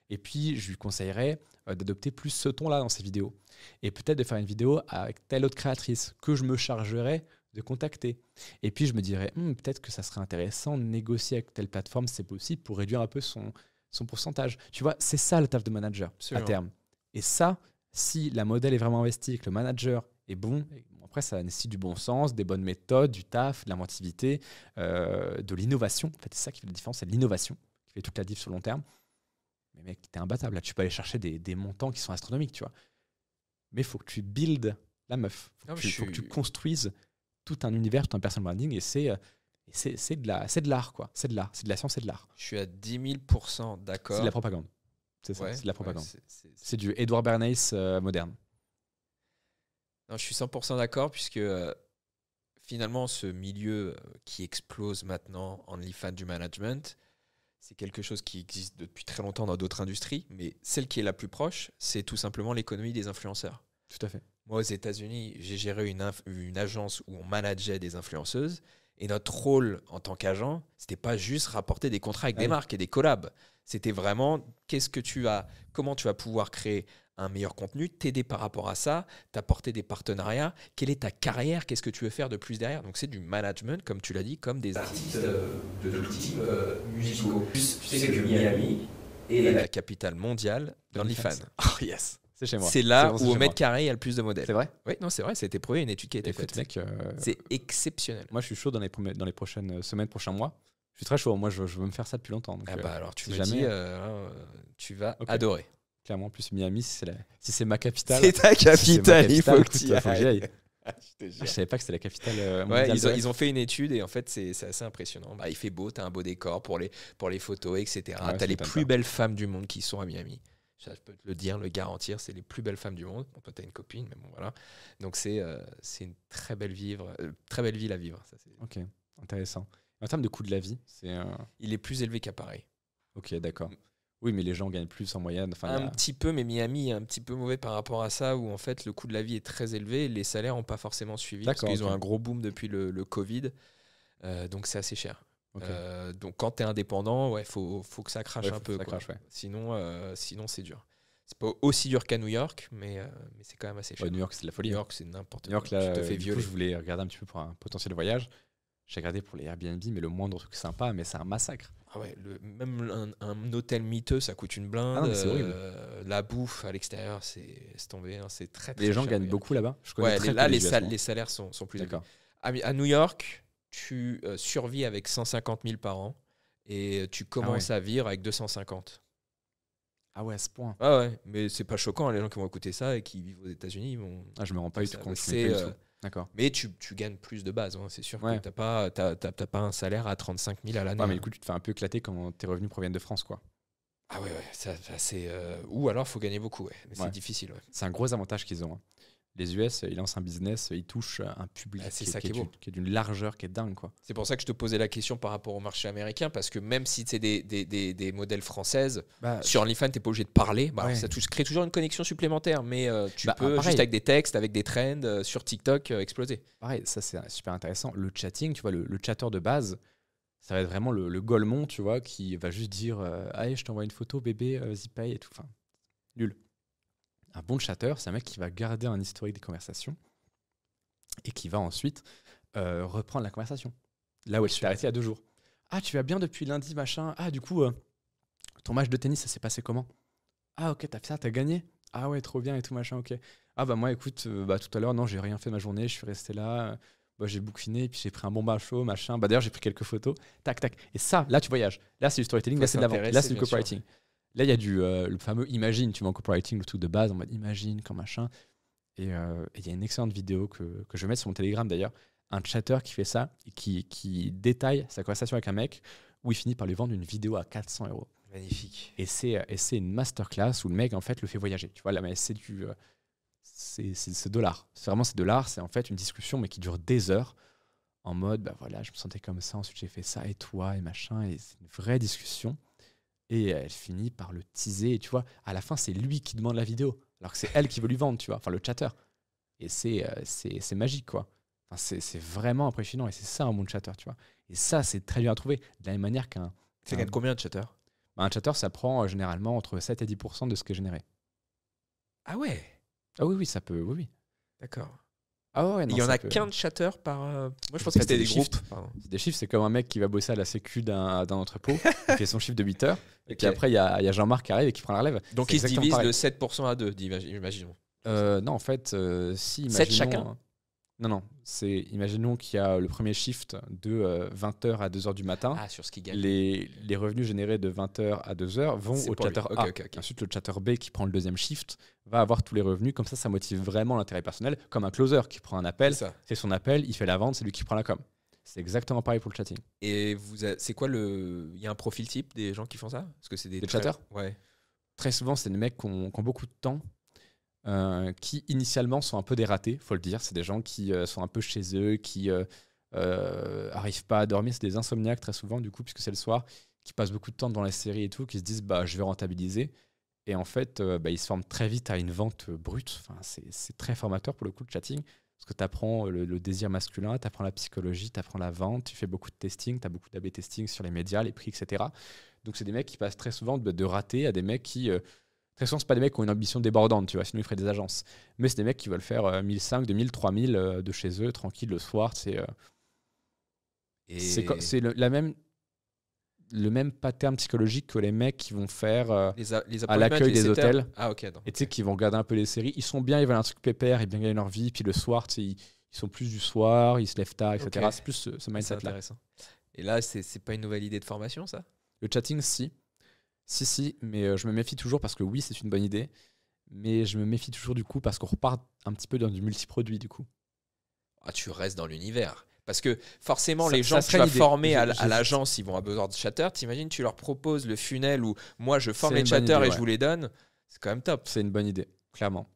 Et puis, je lui conseillerais d'adopter plus ce ton-là dans ses vidéos. Et peut-être de faire une vidéo avec telle autre créatrice que je me chargerais de contacter. Et puis, je me dirais, peut-être que ça serait intéressant de négocier avec telle plateforme, si c'est possible, pour réduire un peu son pourcentage. Tu vois, c'est ça le taf de manager. Absolument. À terme. Et ça, si la modèle est vraiment investie, que le manager est bon, après, ça nécessite du bon sens, des bonnes méthodes, du taf, de l'inventivité, de l'innovation. En fait, c'est ça qui fait la différence, c'est l'innovation qui fait toute la diff sur le long terme. Mais mec, t'es imbattable. Là, tu peux aller chercher des montants qui sont astronomiques, tu vois. Mais il faut que tu builds la meuf. Il faut que tu construises tout un univers, tout un personal branding. Et c'est de l'art, quoi. C'est de l'art. C'est de la science et de l'art. Je suis à 10 000% d'accord. C'est de la propagande. C'est ça, c'est de la propagande. C'est du Edward Bernays moderne. Non, je suis 100% d'accord, puisque finalement, ce milieu qui explose maintenant, OnlyFans du management, c'est quelque chose qui existe depuis très longtemps dans d'autres industries, mais celle qui est la plus proche, c'est tout simplement l'économie des influenceurs. Tout à fait. Moi, aux États-Unis, j'ai géré une agence où on manageait des influenceuses, et notre rôle en tant qu'agent, c'était pas juste rapporter des contrats avec des marques et des collabs. C'était vraiment comment tu vas pouvoir créer un meilleur contenu, t'aider par rapport à ça, t'apporter des partenariats. Quelle est ta carrière? Qu'est-ce que tu veux faire de plus derrière? Donc c'est du management, comme tu l'as dit, comme des artistes de tout type musicaux. Tu sais que Miami est la capitale mondiale d'OnlyFans. Oh yes, c'est chez moi. C'est là bon, c'est où chez au mètre moi. carré, il y a le plus de modèles. C'est vrai? Oui, non, c'est vrai, ça a été prouvé, une étude qui a été Écoute, faite. mec, C'est exceptionnel. moi je suis chaud dans les prochaines semaines, prochains mois. Je suis très chaud. Moi, je veux me faire ça depuis longtemps. Donc, Ah bah alors tu si me jamais, dis, tu vas Ok. adorer. clairement, en plus Miami, si c'est ma capitale. C'est ta si c'est ma capitale, il faut capitale, que tu y écoute, faut que j'y ailles. aille. Je te Je jure. savais pas que c'était la capitale Ouais, mondiale. ils ont fait une étude et en fait c'est assez impressionnant. Bah, il fait beau, t'as un beau décor pour les photos, etc. Ouais, T'as ça les m'étonne plus pas. belles femmes du monde qui sont à Miami. Ça, je peux te le dire, le garantir, c'est les plus belles femmes du monde. Bon, toi, t'as une copine, mais bon, voilà. Donc c'est une très belle ville à vivre. Ça, Ok, intéressant. En termes de coût de la vie, c'est il est plus élevé qu'à Paris. ok, d'accord. Oui, mais les gens gagnent plus en moyenne. Enfin, il y Un a- petit peu, mais Miami est un petit peu mauvais par rapport à ça, où en fait le coût de la vie est très élevé et les salaires n'ont pas forcément suivi. Parce D'accord, qu'ils ont ok. un gros boom depuis le Covid. Donc c'est assez cher. Ok. Donc quand tu es indépendant, ouais, faut que ça crache Ouais, un faut peu. que ça quoi. crache, ouais. Sinon c'est dur. C'est pas aussi dur qu'à New York, mais c'est quand même assez cher. Ouais, New York, c'est de la folie. New hein. York, c'est n'importe New York, quoi. là, Tu te fais du coup, violer. je voulais regarder un petit peu pour un potentiel voyage. J'ai regardé pour les Airbnb, mais le moindre truc sympa, mais c'est un massacre. Ah ouais, même un hôtel miteux, ça coûte une blinde. Ah non, mais c'est horrible. La bouffe à l'extérieur, c'est tombé. Hein, c'est très, très Les gens cher, gagnent New York. beaucoup là-bas. Je connais Ouais, très là, peu les, US, moi. les salaires sont plus élevés. D'accord. À New York, tu survis avec 150 000 par an et tu commences à vivre avec 250. Ah ouais, à ce point. Ah ouais, mais c'est pas choquant, hein, les gens qui vont écouter ça et qui vivent aux États-Unis, ils vont. Ah, je me rends pas du Ça, tout compte. c'est, je connais pas du euh, tout. D'accord. Mais tu gagnes plus de base, hein, c'est sûr Ouais. que t'as pas un salaire à 35 000 à l'année. Ouais, mais hein. du coup, tu te fais un peu éclater quand tes revenus proviennent de France, quoi. Ah ouais, c'est. Ou alors, faut gagner beaucoup, ouais. Mais Ouais. c'est difficile, ouais. C'est un gros avantage qu'ils ont. hein. Les US, ils lancent un business, ils touchent un public Ah, c'est ça qui est beau. qui est d'une largeur qui est dingue, quoi. C'est pour ça que je te posais la question par rapport au marché américain, parce que même si c'est des modèles françaises, sur OnlyFans, tu n'es pas obligé de parler. Bah, alors, Ouais. ça crée toujours une connexion supplémentaire, mais tu Bah, peux, pareil. juste avec des textes, avec des trends, sur TikTok, exploser. Pareil, ça c'est super intéressant. Le chatting, tu vois, le chatteur de base, ça va être vraiment le golemon, tu vois, qui va juste dire allez, je t'envoie une photo, bébé, vas-y, paye et tout. Enfin, nul. Un bon chatter, c'est un mec qui va garder un historique des conversations et qui va ensuite reprendre la conversation. Là où elle s'est arrêtée il y a 2 jours. Ah, tu vas bien depuis lundi, machin. Ah, du coup, ton match de tennis, ça s'est passé comment? Ah, ok, t'as fait ça, t'as gagné? Ah ouais, trop bien et tout, machin, ok. Ah bah moi, écoute, tout à l'heure, non, j'ai rien fait de ma journée, je suis resté là, j'ai bouquiné, puis j'ai pris un bon bain chaud, machin. Bah d'ailleurs, j'ai pris quelques photos, tac, tac. Et ça, là, tu voyages. Là, c'est du storytelling, Faut là, c'est de la vente, là, s'intéresser, c'est du bien sûr. copywriting. Là, il y a le fameux imagine, tu vois, en copywriting, le truc de base, en mode imagine, comme machin. Et il y a une excellente vidéo que je vais mettre sur mon Telegram d'ailleurs, un chatter qui fait ça, et qui détaille sa conversation avec un mec, où il finit par lui vendre une vidéo à 400 €. Magnifique. Et c'est une masterclass où le mec, en fait, le fait voyager. Tu vois, là, mais c'est du. C'est de l'art. C'est vraiment de l'art. C'est en fait une discussion, mais qui dure des heures. En mode, bah voilà, je me sentais comme ça, ensuite j'ai fait ça, et toi, et machin. Et c'est une vraie discussion. Et elle finit par le teaser. Et tu vois, à la fin, c'est lui qui demande la vidéo. Alors que c'est elle qui veut lui vendre, tu vois. Enfin, le chatter. Et c'est magique, quoi. Enfin, c'est vraiment impressionnant. Et c'est ça, un bon chatter, tu vois. Et ça, c'est très bien à trouver. De la même manière qu'un. Ça gagne combien de chatter? Un chatter, ça prend généralement entre 7 et 10% de ce qui est généré. Ah ouais, Ah oui, oui, ça peut, oui, oui. d'accord. Ah ouais, non, Il y en ça a peut. qu'un de chatter par. Moi, je pensais que C'est c'était des des groupes. shifts. Pardon. C'est des chiffres, c'est comme un mec qui va bosser à la sécu d'un entrepôt, il fait son chiffre de 8 heures, et puis Ok. après, il y a Jean-Marc qui arrive et qui prend la relève. Donc, C'est ils se exactement divisent pareil. de 7% à 2, imaginons. Non, en fait, si, imaginons... 7 chacun? Non, imaginons qu'il y a le premier shift de 20h à 2h du matin. Ah, sur ce qu'ils gagnent. Les revenus générés de 20h à 2h vont C'est au pour lui. chatter Ok, A. ok, ok. Ensuite, le chatter B qui prend le deuxième shift va avoir tous les revenus. Comme ça motive vraiment l'intérêt personnel. Comme un closer qui prend un appel, C'est ça. c'est son appel, il fait la vente, c'est lui qui prend la com. C'est exactement pareil pour le chatting. Et c'est quoi le. Il y a un profil type des gens qui font ça? Parce que c'est des Des très- chatters? Ouais. Très souvent, c'est des mecs qui ont beaucoup de temps, qui initialement sont un peu des ratés, faut le dire. C'est des gens qui sont un peu chez eux, qui arrivent pas à dormir. C'est des insomniaques très souvent, du coup, puisque c'est le soir, qui passent beaucoup de temps dans les séries et tout, qui se disent bah, je vais rentabiliser. Et en fait, ils se forment très vite à une vente brute. Enfin, c'est très formateur pour le coup, le chatting. Parce que tu apprends le désir masculin, tu apprends la psychologie, tu apprends la vente, tu fais beaucoup de testing, tu as beaucoup d'A/B testing sur les médias, les prix, etc. Donc, c'est des mecs qui passent très souvent de ratés à des mecs qui, Très souvent, c'est pas des mecs qui ont une ambition débordante, tu vois, sinon ils feraient des agences. Mais c'est des mecs qui veulent faire 1500, 2000, 3000 de chez eux, tranquille, le soir. C'est le même pattern psychologique que les mecs qui vont faire à l'accueil des hôtels. Ah, ok. Donc, et tu sais, qui vont regarder un peu les séries. Ils sont bien, ils veulent un truc pépère, ils bien gagner leur vie. Puis le soir, tu sais, ils sont plus du soir, ils se lèvent tard, etc. Ok. C'est plus ce c'est mindset-là. intéressant. Et là, c'est pas une nouvelle idée de formation, ça? Le chatting, si. Si, mais je me méfie toujours parce que oui, c'est une bonne idée. Mais je me méfie toujours du coup parce qu'on repart un petit peu dans du multiproduit du coup. Ah, tu restes dans l'univers. Parce que forcément, Ça- les ça gens que tu serait vas l'idée. former à J'ai- l'agence, ils vont avoir besoin de chatter. T'imagines, tu leur proposes le funnel où moi, je forme C'est les une bonne chatters idée, et ouais. je vous les donne. C'est quand même top. C'est une bonne idée, clairement.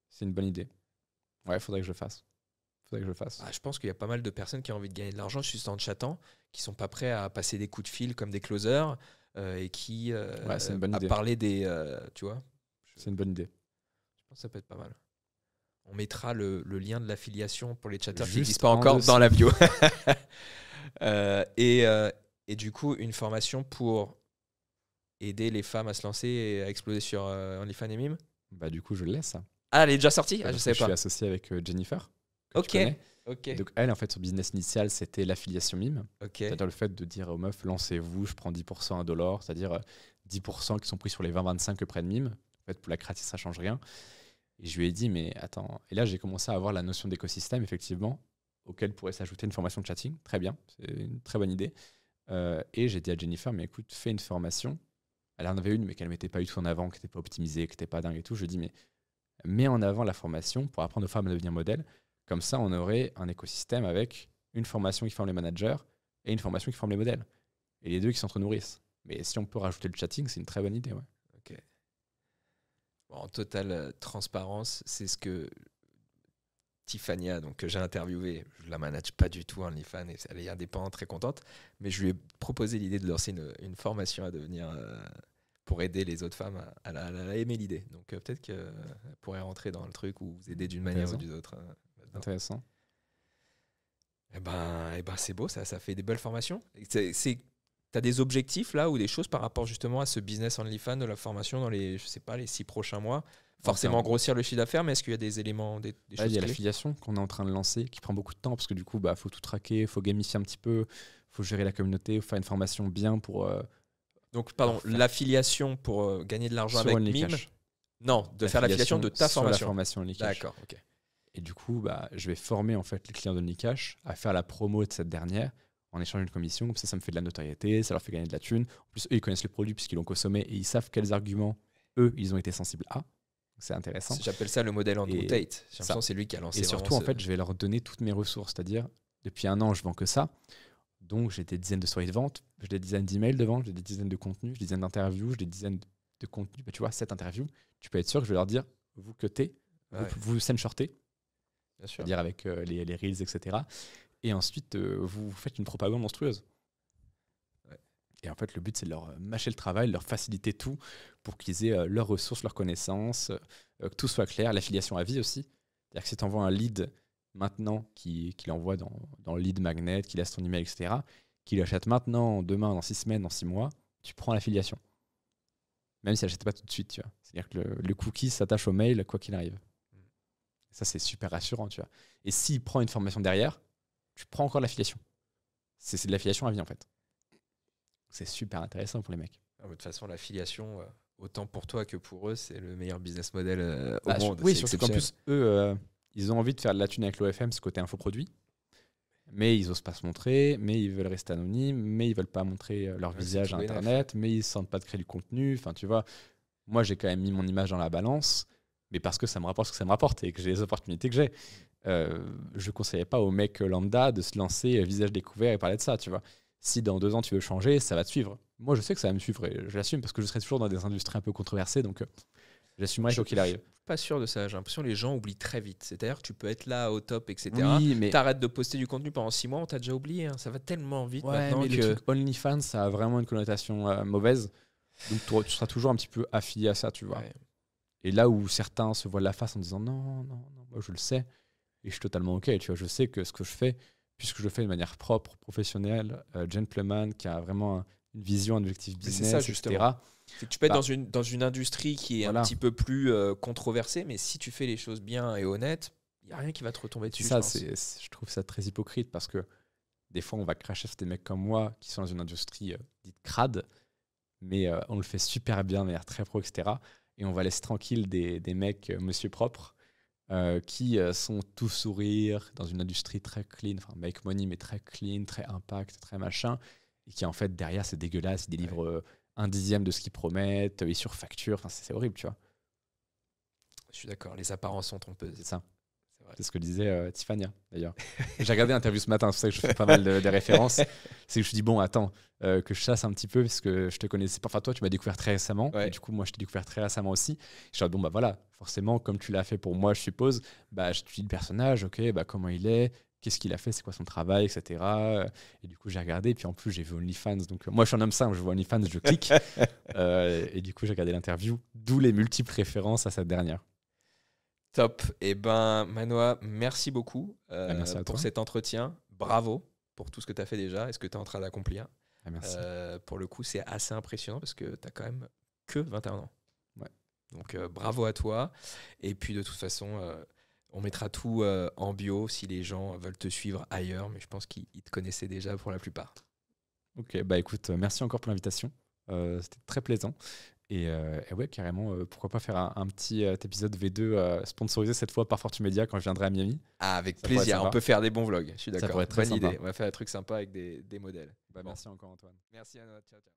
C'est une bonne idée. Ouais, faudrait que je le fasse. Ah, je pense qu'il y a pas mal de personnes qui ont envie de gagner de l'argent juste en chattant, qui sont pas prêts à passer des coups de fil comme des closers et qui c'est une bonne à idée. parler des... tu vois, C'est une bonne idée. je pense que ça peut être pas mal. On mettra le lien de l'affiliation pour les chatters qui Juste n'existent pas en encore dessous. dans la bio. Et du coup, une formation pour aider les femmes à se lancer et à exploser sur OnlyFans et Mime. Bah du coup, je le laisse. Ça. Ah, elle est déjà sortie? Ah, je Parce que savais je pas. suis associé avec Jennifer. que tu Ok. connais. Ok. Donc elle, en fait, son business initial, c'était l'affiliation mime. Ok. C'est-à-dire le fait de dire aux meufs, lancez-vous, je prends 10% à $, c'est-à-dire 10% qui sont pris sur les 20-25 que prennent mime. En fait, pour la créatrice, ça change rien. Et je lui ai dit, mais attends. Et là, j'ai commencé à avoir la notion d'écosystème, effectivement, auquel pourrait s'ajouter une formation de chatting. Très bien, c'est une très bonne idée. Et j'ai dit à Jennifer, mais écoute, fais une formation. Elle en avait une, mais qu'elle ne mettait pas du tout en avant, qui n'était pas optimisée, qui n'était pas dingue et tout. Je lui ai dit, mais mets en avant la formation pour apprendre aux femmes à devenir modèles. Comme ça, on aurait un écosystème avec une formation qui forme les managers et une formation qui forme les modèles. Et les deux qui s'entre-nourrissent. Mais si on peut rajouter le chatting, c'est une très bonne idée. Ouais. Ok. Bon, en totale transparence, c'est ce que Tiffania, donc, que j'ai interviewé, je la manage pas du tout, OnlyFans, et elle est indépendante, très contente, mais je lui ai proposé l'idée de lancer une formation à devenir pour aider les autres femmes. Elle a aimé l'idée. Donc peut-être qu'elle pourrait rentrer dans le truc ou vous aider d'une manière ou d'une autre. Là-dedans. Intéressant. Eh ben, c'est beau, ça fait des belles formations. T'as des objectifs là ou des choses par rapport justement à ce business OnlyFans de la formation dans les, je sais pas, les 6 prochains mois? Forcément grossir le chiffre d'affaires, mais est-ce qu'il y a des éléments, des Là, choses il y a clés? l'affiliation qu'on est en train de lancer, qui prend beaucoup de temps parce que du coup, faut tout traquer, faut gamifier un petit peu, faut gérer la communauté, faut faire une formation bien pour. Donc, pardon, l'affiliation pour gagner de l'argent sur avec OnlyCash. Mime. Non, de faire l'affiliation de ta sur la formation. formation OnlyCash. D'accord, ok. Et du coup, je vais former en fait les clients d'OnlyCash à faire la promo de cette dernière en échange d'une commission. Comme ça me fait de la notoriété, ça leur fait gagner de la thune. En plus, eux, ils connaissent le produit puisqu'ils l'ont consommé et ils savent quels arguments, eux, ils ont été sensibles à. C'est intéressant. J'appelle ça le modèle Andrew Et Tate. J'ai l'impression ça. que c'est lui qui a lancé Et surtout, vraiment en fait, je vais leur donner toutes mes ressources. C'est-à-dire, depuis 1 an, je vends que ça. Donc, j'ai des dizaines de stories de vente, j'ai des dizaines d'emails de vente, j'ai des dizaines de contenus, j'ai des dizaines d'interviews, j'ai des dizaines de contenus. Tu vois, cette interview, tu peux être sûr que je vais leur dire, vous cuttez, Ouais, vous send shortez, bien sûr. c'est-à-dire avec les reels, etc. Et ensuite, vous faites une propagande monstrueuse. Ouais. Et en fait, le but, c'est de leur mâcher le travail, de leur faciliter tout pour qu'ils aient leurs ressources, leurs connaissances, que tout soit clair. L'affiliation à vie aussi. C'est-à-dire que si tu envoies un lead maintenant, qu'il envoie dans le lead magnet, qu'il laisse ton email, etc., qu'il achète maintenant, demain, dans 6 semaines, dans 6 mois, tu prends l'affiliation. Même si elle n'achète pas tout de suite. Tu vois. C'est-à-dire que le cookie s'attache au mail, quoi qu'il arrive. Ça, c'est super rassurant. Tu vois. Et s'il prend une formation derrière, tu prends encore l'affiliation. C'est de l'affiliation à vie, en fait. C'est super intéressant pour les mecs. De toute façon, l'affiliation, autant pour toi que pour eux, c'est le meilleur business model au monde. Oui, C'est surtout qu'en plus, eux, ils ont envie de faire de la thune avec l'OFM, ce côté infoproduit. Mais ils n'osent pas se montrer, mais ils veulent rester anonymes, mais ils veulent pas montrer leur visage à Internet, mais ils ne sentent pas de créer du contenu. Enfin, tu vois, moi, j'ai quand même mis mon image dans la balance, mais parce que ça me rapporte ce que ça me rapporte et que j'ai les opportunités que j'ai. Je ne conseillais pas aux mecs lambda de se lancer visage découvert et parler de ça, tu vois. Si dans 2 ans, tu veux changer, ça va te suivre. Moi, je sais que ça va me suivre et je l'assume parce que je serai toujours dans des industries un peu controversées, donc j'assumerai quoi qu'il arrive. Pas sûr de ça. J'ai l'impression que les gens oublient très vite. C'est-à-dire que tu peux être là au top, etc. Oui, mais t'arrêtes de poster du contenu pendant 6 mois, on t'a déjà oublié. Hein. Ça va tellement vite ouais, maintenant mais que... le truc OnlyFans, ça a vraiment une connotation mauvaise. Donc tu seras toujours un petit peu affilié à ça, tu vois. Ouais. Et là où certains se voilent la face en disant non, moi je le sais et je suis totalement ok. Tu vois, je sais que ce que je fais, puisque je le fais de manière propre, professionnelle, gentleman, qui a vraiment une vision, un objectif business, ça, etc. justement. C'est que tu peux être Bah, dans une industrie qui est voilà. un petit peu plus controversée, mais si tu fais les choses bien et honnêtes, il n'y a rien qui va te retomber dessus. C'est ça, je pense. je trouve ça très hypocrite parce que des fois, on va cracher sur des mecs comme moi qui sont dans une industrie dite crade, mais on le fait super bien, de manière très pro, etc. Et on va laisser tranquille des mecs monsieur propre qui sont tout sourire dans une industrie très clean, enfin make money, mais très clean, très impact, très machin, et qui en fait derrière c'est dégueulasse, ils délivrent un dixième de ce qu'ils promettent, ils surfacturent, enfin c'est horrible, tu vois. Je suis d'accord, les apparences sont trompeuses. C'est ça. C'est vrai. C'est ce que disait Tiffania, d'ailleurs. J'ai regardé l'interview ce matin, c'est pour ça que je fais pas mal de références. C'est que je me suis dit, bon, attends, que je chasse un petit peu, parce que je te connaissais pas. Enfin, toi, tu m'as découvert très récemment. Ouais. Et du coup, moi, je t'ai découvert très récemment aussi. Je suis dit, bon, bah voilà, forcément, comme tu l'as fait pour moi, je suppose, bah, je te dis le personnage, ok, bah, comment il est, qu'est-ce qu'il a fait, c'est quoi son travail, etc. Et du coup, j'ai regardé, et puis en plus, j'ai vu OnlyFans. Donc, moi, je suis un homme simple, je vois OnlyFans, je clique. Et du coup, j'ai regardé l'interview, d'où les multiples références à cette dernière. Top. Eh ben, Manoa, merci beaucoup Merci à pour toi. cet entretien. Bravo pour tout ce que tu as fait déjà et ce que tu es en train d'accomplir. Merci. Pour le coup, c'est assez impressionnant parce que tu as quand même que 21 ans. Ouais. Donc, bravo à toi. Et puis, de toute façon, on mettra tout en bio si les gens veulent te suivre ailleurs. Mais je pense qu'ils te connaissaient déjà pour la plupart. Ok, bah écoute, merci encore pour l'invitation. C'était très plaisant. Et ouais, carrément, pourquoi pas faire un petit épisode V2 sponsorisé cette fois par Fortune Media quand je viendrai à Miami. Ah, avec Ça pourrait être plaisir. sympa. On peut faire des bons vlogs. Je suis Ça d'accord. pourrait être très Bonne sympa. idée. On va faire un truc sympa avec des modèles. Bah, Bon. merci encore, Antoine. Merci à toi. Ciao, ciao.